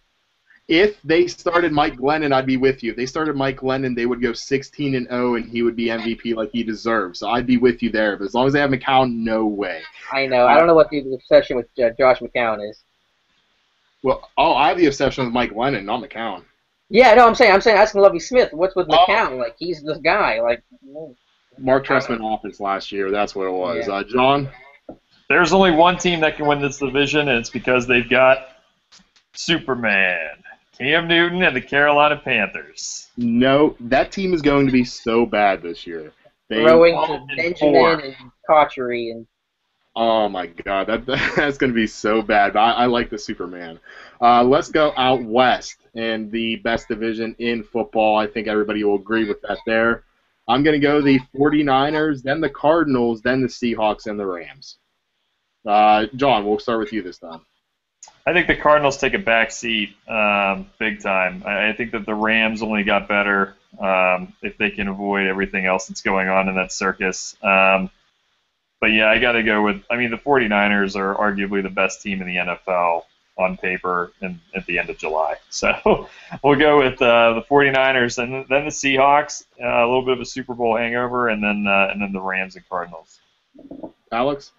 If they started Mike Glennon, I'd be with you. If they started Mike Glennon, they would go 16-0, and he would be MVP like he deserves. So I'd be with you there. But as long as they have McCown, no way. I know. I don't know what the obsession with Josh McCown is. Well, I have the obsession with Mike Glennon, not McCown. Yeah, no, I'm saying asking Lovie Smith. What's with McCown? Like he's this guy. Like Mark Trestman offense last year. That's what it was. Yeah. John? There's only one team that can win this division, and it's because they've got Superman, Cam Newton, and the Carolina Panthers. No, that team is going to be so bad this year. Throwing to Benjamin and Cotchery and. Oh my God, that's going to be so bad. But I like the Superman. Let's go out west in the best division in football. I think everybody will agree with that there. I'm going to go the 49ers, then the Cardinals, then the Seahawks, and the Rams. John, we'll start with you this time. I think the Cardinals take a back seat big time. I think that the Rams only got better if they can avoid everything else that's going on in that circus. But yeah, I got to go with, the 49ers are arguably the best team in the NFL on paper at the end of July. So we'll go with the 49ers and then the Seahawks, a little bit of a Super Bowl hangover, and then the Rams and Cardinals. Alex?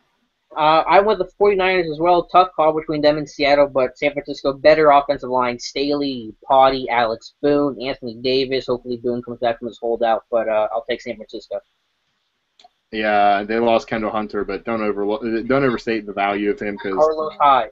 I went the 49ers as well. Tough call between them and Seattle, but San Francisco, better offensive line. Staley, Potty, Alex Boone, Anthony Davis. Hopefully Boone comes back from his holdout, but I'll take San Francisco. Yeah, they lost Kendall Hunter, but don't overstate the value of him because Carlos Hyde.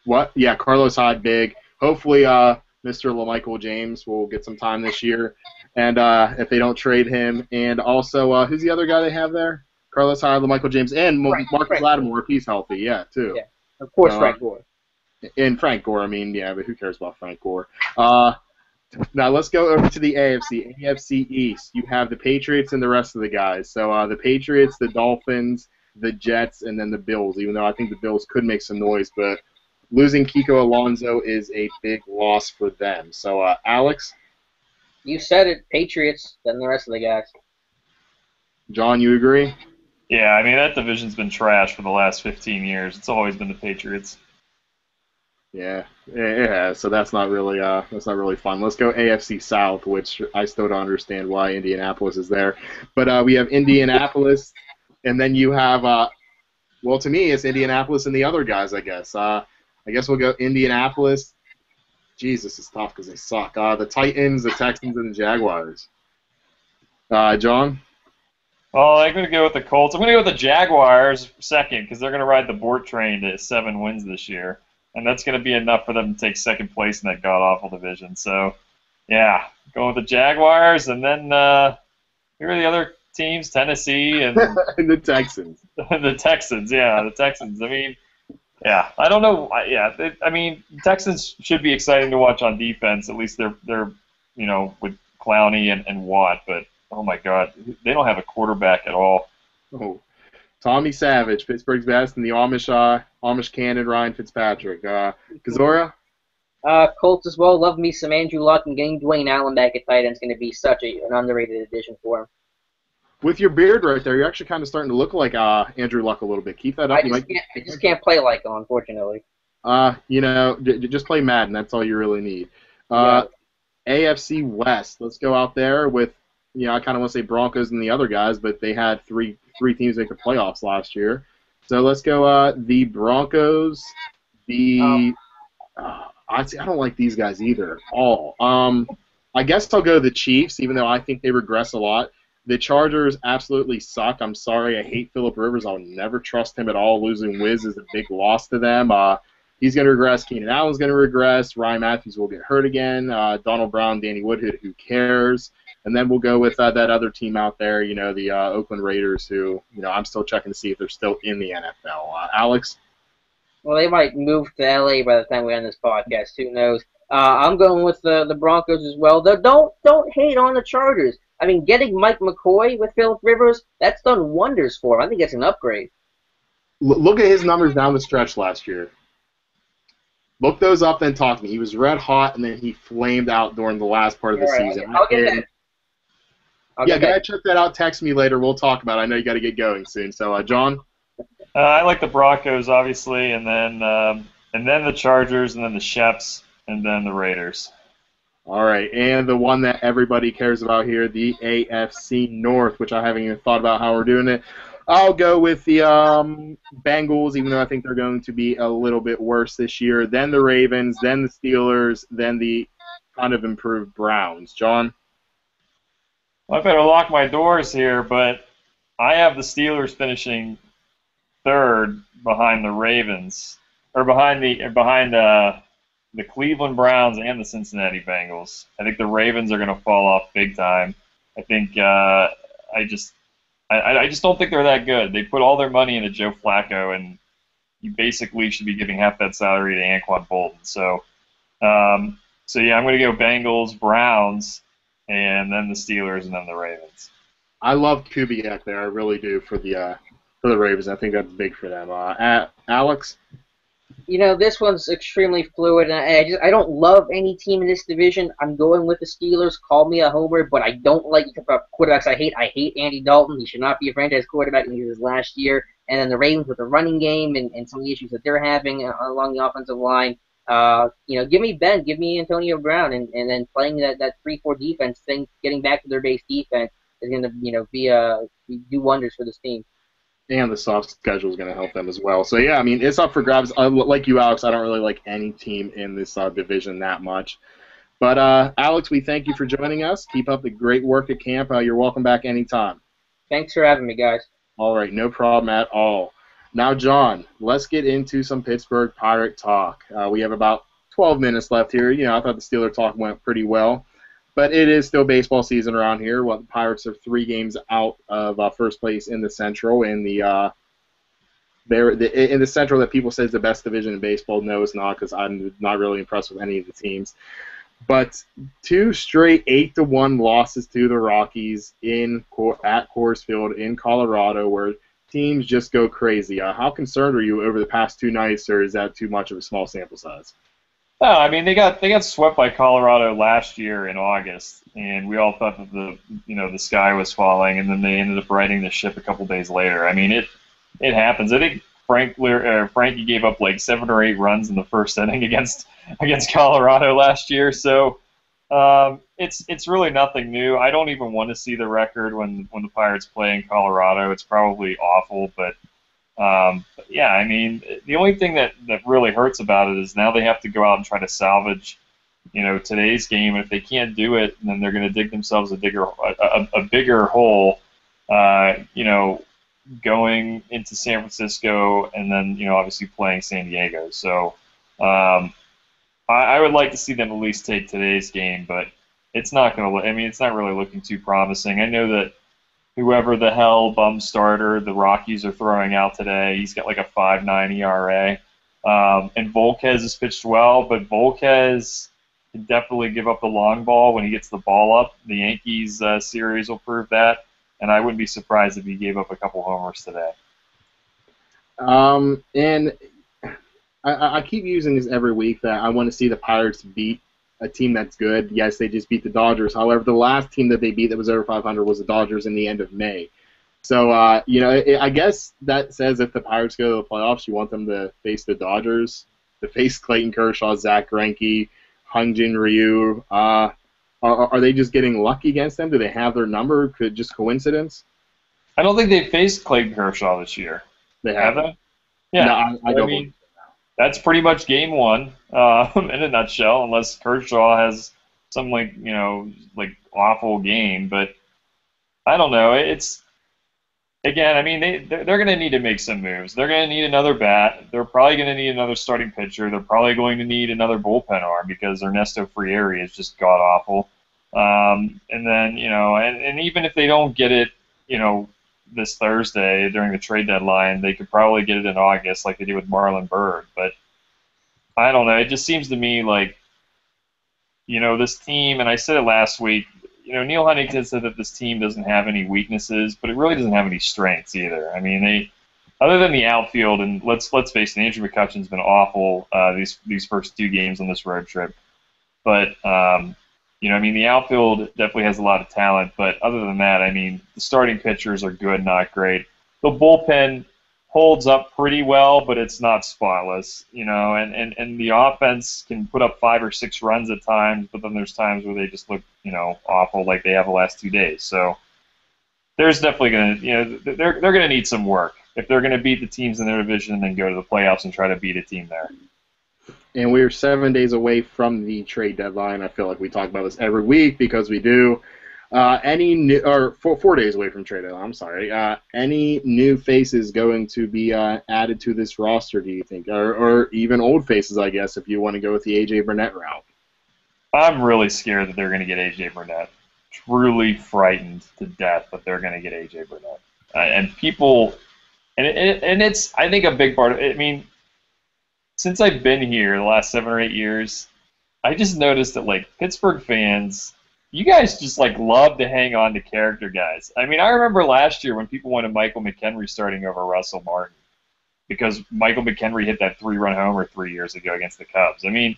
What? Yeah, Carlos Hyde, big. Hopefully, Mr. LaMichael James will get some time this year, and if they don't trade him, and also who's the other guy they have there? Carlos Hyde, LaMichael James, and Marcus Lattimore if he's healthy. Yeah, too. Yeah, of course, Frank Gore. And Frank Gore. Yeah, but who cares about Frank Gore? Now let's go over to the AFC. AFC East. You have the Patriots and the rest of the guys. So the Patriots, the Dolphins, the Jets, and then the Bills. Even though I think the Bills could make some noise, but losing Kiko Alonso is a big loss for them. So Alex? You said it. Patriots, then the rest of the guys. John, you agree? Yeah, that division's been trash for the last 15 years. It's always been the Patriots. Yeah, it has. So that's not really fun. Let's go AFC South, which I still don't understand why Indianapolis is there. But we have Indianapolis, and then you have to me it's Indianapolis and the other guys. I guess we'll go Indianapolis, Jesus, it's tough because they suck. The Titans, the Texans, and the Jaguars. John? Well, I'm going to go with the Colts. I'm going to go with the Jaguars second because they're going to ride the Bort train to 7 wins this year, and that's going to be enough for them to take second place in that god-awful division. So, yeah, going with the Jaguars, and then here are the other teams, Tennessee and And the Texans. the Texans. Yeah, the Texans. I mean, yeah, I don't know. I mean, Texans should be exciting to watch on defense. At least they're with Clowney and Watt, but oh my God, they don't have a quarterback at all. Oh, Tommy Savage, Pittsburgh's best, and the Amish cannon, Ryan Fitzpatrick. Kazora? Colts as well. Love me some Andrew Luck, and getting Dwayne Allen back at tight end is going to be such an underrated addition for him. With your beard right there, you're actually kind of starting to look like Andrew Luck a little bit. Keep that up. I just can't play like him, unfortunately. Just play Madden. That's all you really need. Yeah. AFC West. Let's go out there with, I kind of want to say Broncos and the other guys, but they had three teams make the playoffs last year. So let's go the Broncos. I don't like these guys either at all. I guess I'll go the Chiefs, even though I think they regress a lot. The Chargers absolutely suck. I'm sorry. I hate Phillip Rivers. I'll never trust him at all. Losing Wiz is a big loss to them. He's going to regress. Keenan Allen's going to regress. Ryan Matthews will get hurt again. Donald Brown, Danny Woodhead, who cares? And then we'll go with that other team out there, the Oakland Raiders, who, I'm still checking to see if they're still in the NFL. Alex? Well, they might move to LA by the time we end this podcast. Who knows? I'm going with the Broncos as well. Don't hate on the Chargers. I mean, getting Mike McCoy with Phillip Rivers, that's done wonders for him. I think that's an upgrade. Look at his numbers down the stretch last year. Look those up, then talk to me. He was red hot, and then he flamed out during the last part of the season. I'll get that. Go ahead, check that out. Text me later. We'll talk about it. I know you got to get going soon. So, John? I like the Broncos, obviously, and then the Chargers, and then the Sheps, and then the Raiders. All right, and the one that everybody cares about here, the AFC North, which I haven't even thought about how we're doing it. I'll go with the Bengals, even though I think they're going to be a little bit worse this year. Then the Ravens, then the Steelers, then the kind of improved Browns. John? Well, I better lock my doors here, but I have the Steelers finishing third behind the Ravens, or behind the Cleveland Browns and the Cincinnati Bengals. I think the Ravens are going to fall off big time. I think I just don't think they're that good. They put all their money into Joe Flacco, and you basically should be giving half that salary to Anquan Bolden. So I'm going to go Bengals, Browns, and then the Steelers, and then the Ravens. I love Kubiak there. I really do for the Ravens. I think that's big for them. Alex? This one's extremely fluid, and I don't love any team in this division. I'm going with the Steelers. Call me a homer, but I don't like quarterbacks I hate. I hate Andy Dalton. He should not be a franchise quarterback in his last year. And then the Ravens with the running game and some of the issues that they're having along the offensive line. Give me Ben, give me Antonio Brown, and then playing that 3-4 defense thing, getting back to their base defense is going to do wonders for this team. And the soft schedule is going to help them as well. So, yeah, I mean, it's up for grabs. Like you, Alex, I don't really like any team in this division that much. But, Alex, we thank you for joining us. Keep up the great work at camp. You're welcome back anytime. Thanks for having me, guys. All right, no problem at all. Now, John, let's get into some Pittsburgh Pirate talk. We have about 12 minutes left here. I thought the Steeler talk went pretty well. But it is still baseball season around here. The Pirates are 3 games out of first place in the Central. In the Central that people say is the best division in baseball. No, it's not, because I'm not really impressed with any of the teams. But 2 straight 8-1 losses to the Rockies at Coors Field in Colorado, where teams just go crazy. How concerned are you over the past 2 nights, or is that too much of a small sample size? No, I mean they got swept by Colorado last year in August, and we all thought that the sky was falling, and then they ended up righting the ship a couple days later. I mean it happens. I think Frankie gave up like 7 or 8 runs in the first inning against Colorado last year, so it's really nothing new. I don't even want to see the record when the Pirates play in Colorado. It's probably awful, but yeah, I mean, the only thing that really hurts about it is now they have to go out and try to salvage today's game. And if they can't do it, then they're going to dig themselves a bigger hole. Going into San Francisco and then obviously playing San Diego. So I would like to see them at least take today's game, but it's not going to. I mean, it's not really looking too promising. I know that whoever the hell bum starter the Rockies are throwing out today, he's got like a 5.9 ERA. And Volquez has pitched well, but Volquez can definitely give up the long ball when he gets the ball up. The Yankees series will prove that, and I wouldn't be surprised if he gave up a couple homers today. And I keep using this every week that I want to see the Pirates beat a team that's good. Yes, they just beat the Dodgers. However, the last team that they beat that was over 500 was the Dodgers in the end of May. So, I guess that says if the Pirates go to the playoffs, you want them to face the Dodgers, to face Clayton Kershaw, Zach Greinke, Hyun-Jin Ryu. Are they just getting lucky against them? Do they have their number? Just coincidence? I don't think they faced Clayton Kershaw this year. They have they? Yeah. No, I don't believe that's pretty much game one in a nutshell, unless Kershaw has some like awful game. But I don't know. It's again. I mean, they're going to need to make some moves. They're going to need another bat. They're probably going to need another starting pitcher. They're probably going to need another bullpen arm because Ernesto Frieri is just god awful. And then and even if they don't get it, this Thursday during the trade deadline, they could probably get it in August like they did with Marlon Byrd. But I don't know. It just seems to me like, this team, and I said it last week, Neil Huntington said that this team doesn't have any weaknesses, but it really doesn't have any strengths either. I mean, other than the outfield, and let's face it, Andrew McCutchen's been awful these first two games on this road trip. But the outfield definitely has a lot of talent, but other than that, the starting pitchers are good, not great. The bullpen holds up pretty well, but it's not spotless, and the offense can put up 5 or 6 runs at times, but then there's times where they just look, awful like they have the last 2 days. So there's definitely going to, they're going to need some work if they're going to beat the teams in their division and then go to the playoffs and try to beat a team there. And we're 7 days away from the trade deadline. I feel like we talk about this every week because we do. 4 days away from trade deadline. I'm sorry. Any new faces going to be added to this roster? Do you think, or even old faces? I guess if you want to go with the AJ Burnett route. I'm really scared that they're going to get AJ Burnett. Truly frightened to death that they're going to get AJ Burnett. And people, and it's I think a big part of it. I mean, since I've been here the last 7 or 8 years, I just noticed that Pittsburgh fans, you guys just love to hang on to character guys. I mean, I remember last year when people wanted Michael McHenry starting over Russell Martin because Michael McHenry hit that 3-run homer 3 years ago against the Cubs. I mean,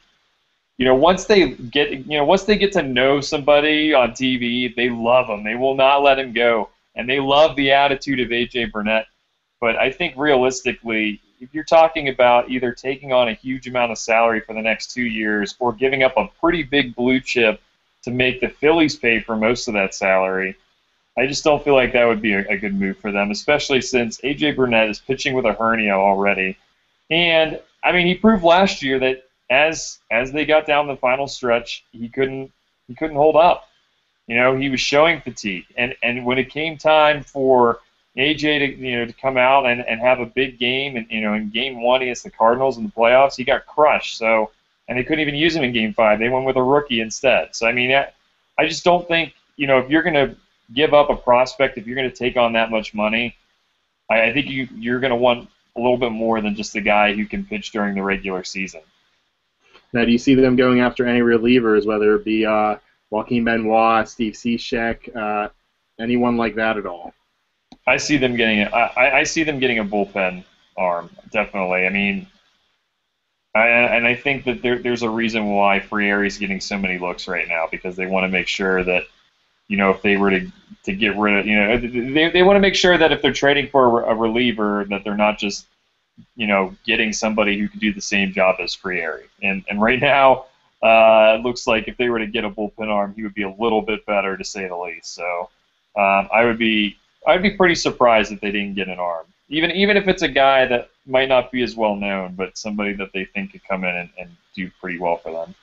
once they get to know somebody on TV, they love him. They will not let him go, and they love the attitude of AJ Burnett. But I think realistically, if you're talking about either taking on a huge amount of salary for the next 2 years or giving up a pretty big blue chip to make the Phillies pay for most of that salary, I just don't feel like that would be a good move for them, especially since A.J. Burnett is pitching with a hernia already. And, he proved last year that as they got down the final stretch, he couldn't hold up. He was showing fatigue. And when it came time for AJ to come out and have a big game, and in Game 1 against the Cardinals in the playoffs, he got crushed. So, and they couldn't even use him in Game 5. They went with a rookie instead. So I just don't think if you're going to give up a prospect, if you're going to take on that much money, I think you're going to want a little bit more than just a guy who can pitch during the regular season. Now, do you see them going after any relievers, whether it be Joaquin Benoit, Steve Cishek, anyone like that at all? I see them getting I see them getting a bullpen arm, definitely. I think that there's a reason why Frieri's getting so many looks right now, because they want to make sure that if they were to get rid of they want to make sure that if they're trading for a reliever, that they're not just getting somebody who can do the same job as Frieri. And right now it looks like if they were to get a bullpen arm, he would be a little bit better, to say the least. So I'd be pretty surprised if they didn't get an arm, even if it's a guy that might not be as well known, but somebody that they think could come in and do pretty well for them.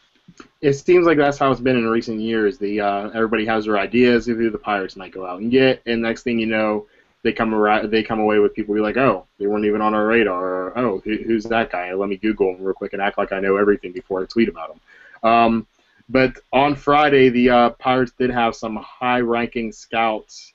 It seems like that's how it's been in recent years. Everybody has their ideas of who the Pirates might go out and get, and next thing you know, they come away with people be like, oh, they weren't even on our radar, or oh, who's that guy? Let me Google him real quick and act like I know everything before I tweet about him. But on Friday, the Pirates did have some high-ranking scouts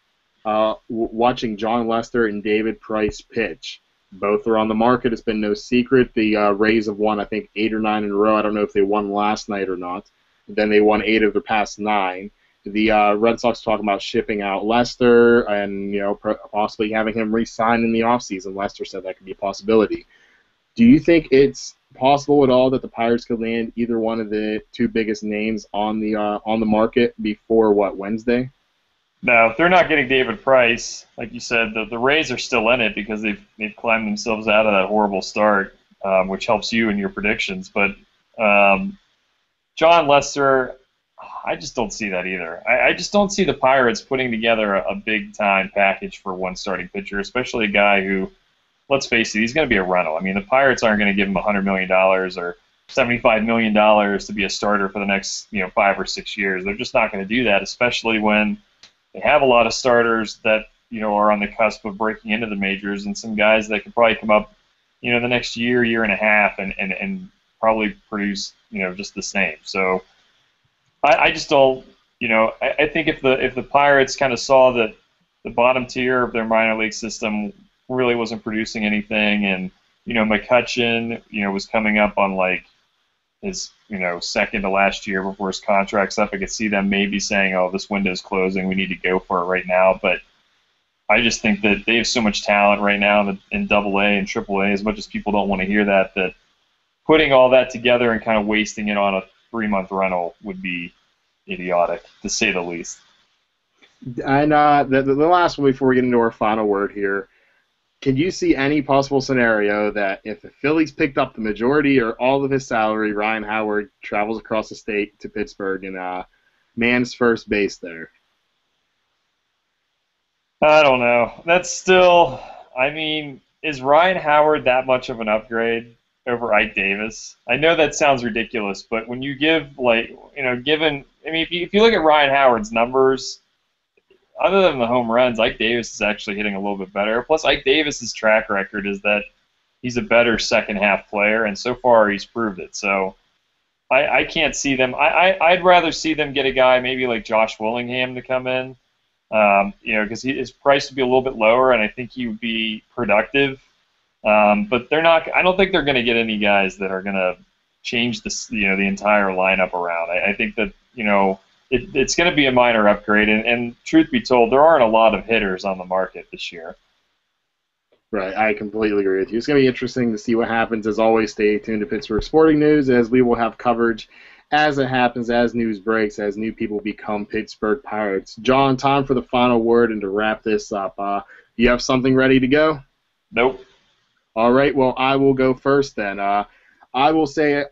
watching John Lester and David Price pitch. Both are on the market. It's been no secret. The Rays have won, I think, 8 or 9 in a row. I don't know if they won last night or not. Then they won 8 of their past 9. The Red Sox talking about shipping out Lester and possibly having him re-sign in the offseason. Lester said that could be a possibility. Do you think it's possible at all that the Pirates could land either one of the two biggest names on the market before Wednesday? Now, if they're not getting David Price, like you said, the Rays are still in it because they've climbed themselves out of that horrible start, which helps you in your predictions. But John Lester, I just don't see that either. I just don't see the Pirates putting together a big-time package for one starting pitcher, especially a guy who, let's face it, he's going to be a rental. I mean, the Pirates aren't going to give him $100 million or $75 million to be a starter for the next 5 or 6 years. They're just not going to do that, especially when they have a lot of starters that are on the cusp of breaking into the majors, and some guys that could probably come up the next year and a half and probably produce just the same. So I just don't I think if the Pirates kind of saw that the bottom tier of their minor league system really wasn't producing anything, and McCutchen was coming up on like his second to last year before his contract's up. I could see them maybe saying, oh, this window's closing, we need to go for it right now. But I just think that they have so much talent right now in Double-A and Triple-A, as much as people don't want to hear that putting all that together and kind of wasting it on a 3-month rental would be idiotic, to say the least. And the last one before we get into our final word here, can you see any possible scenario that if the Phillies picked up the majority or all of his salary, Ryan Howard travels across the state to Pittsburgh and mans first base there? I don't know. That's still, I mean, is Ryan Howard that much of an upgrade over Ike Davis? I know that sounds ridiculous, but when you give, if you look at Ryan Howard's numbers, other than the home runs, Ike Davis is actually hitting a little bit better. Plus, Ike Davis's track record is that he's a better second-half player, and so far he's proved it. So I can't see them. I'd rather see them get a guy maybe like Josh Willingham to come in, because his price would be a little bit lower, and I think he would be productive. But they're not. I don't think they're going to get any guys that are going to change the entire lineup around. I think that it's going to be a minor upgrade, and truth be told, there aren't a lot of hitters on the market this year. Right, I completely agree with you. It's going to be interesting to see what happens. As always, stay tuned to Pittsburgh Sporting News, as we will have coverage as it happens, as news breaks, as new people become Pittsburgh Pirates. John, time for the final word, and to wrap this up, do you have something ready to go? Nope. All right, well, I will go first then. I will say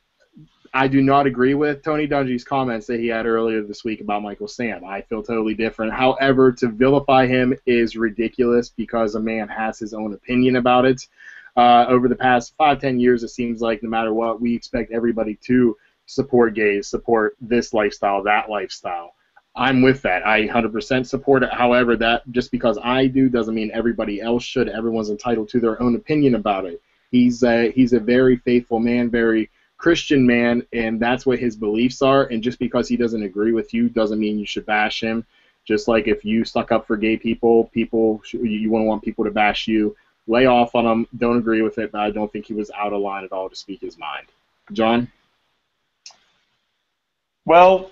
I do not agree with Tony Dungy's comments that he had earlier this week about Michael Sam. I feel totally different. However, to vilify him is ridiculous because a man has his own opinion about it. Over the past 5-10 years, it seems like no matter what, we expect everybody to support gays, support this lifestyle, that lifestyle. I'm with that. I 100% support it. However, that just because I do doesn't mean everybody else should. Everyone's entitled to their own opinion about it. He's a very faithful man, very Christian man, and that's what his beliefs are. And just because he doesn't agree with you doesn't mean you should bash him. Just like if you stuck up for gay people, you wouldn't want people to bash you. Lay off on him. Don't agree with it, but I don't think he was out of line at all to speak his mind. John? Well,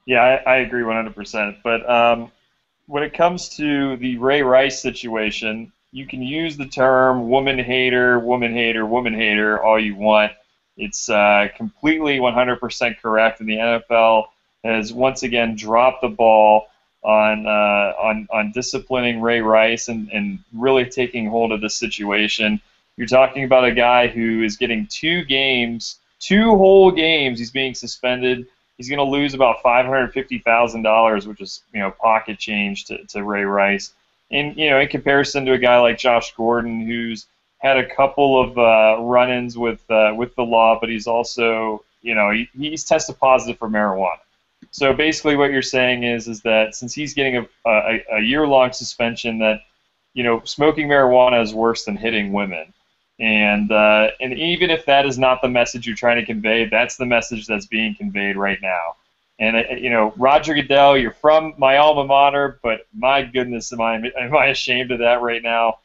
yeah, I agree 100%. But when it comes to the Ray Rice situation, you can use the term woman hater, woman hater, woman hater all you want. It's completely 100% correct, and the NFL has once again dropped the ball on disciplining Ray Rice and really taking hold of the situation. You're talking about a guy who is getting 2 whole games. He's being suspended. He's going to lose about $550,000, which is pocket change to Ray Rice. And in comparison to a guy like Josh Gordon, who's had a couple of run-ins with the law, but he's also he's tested positive for marijuana. So basically, what you're saying is that since he's getting a year-long suspension, that smoking marijuana is worse than hitting women, and even if that is not the message you're trying to convey, that's the message that's being conveyed right now. And Roger Goodell, you're from my alma mater, but my goodness, am I ashamed of that right now?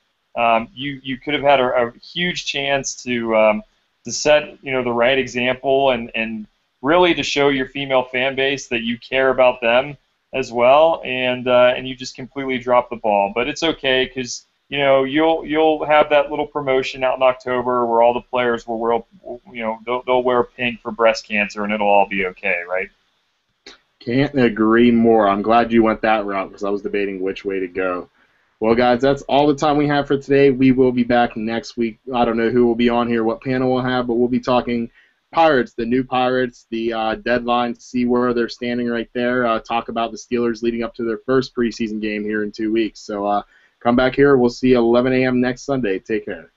You could have had a huge chance to set the right example and really to show your female fan base that you care about them as well, and you just completely dropped the ball. But it's okay, because you'll have that little promotion out in October where all the players will wear they'll wear pink for breast cancer, and it'll all be okay, right? Can't agree more. I'm glad you went that route, because I was debating which way to go. Well, guys, that's all the time we have for today. We will be back next week. I don't know who will be on here, what panel we'll have, but we'll be talking Pirates, the new Pirates, the deadline, see where they're standing right there, talk about the Steelers leading up to their first preseason game here in 2 weeks. So come back here. We'll see you 11 a.m. next Sunday. Take care.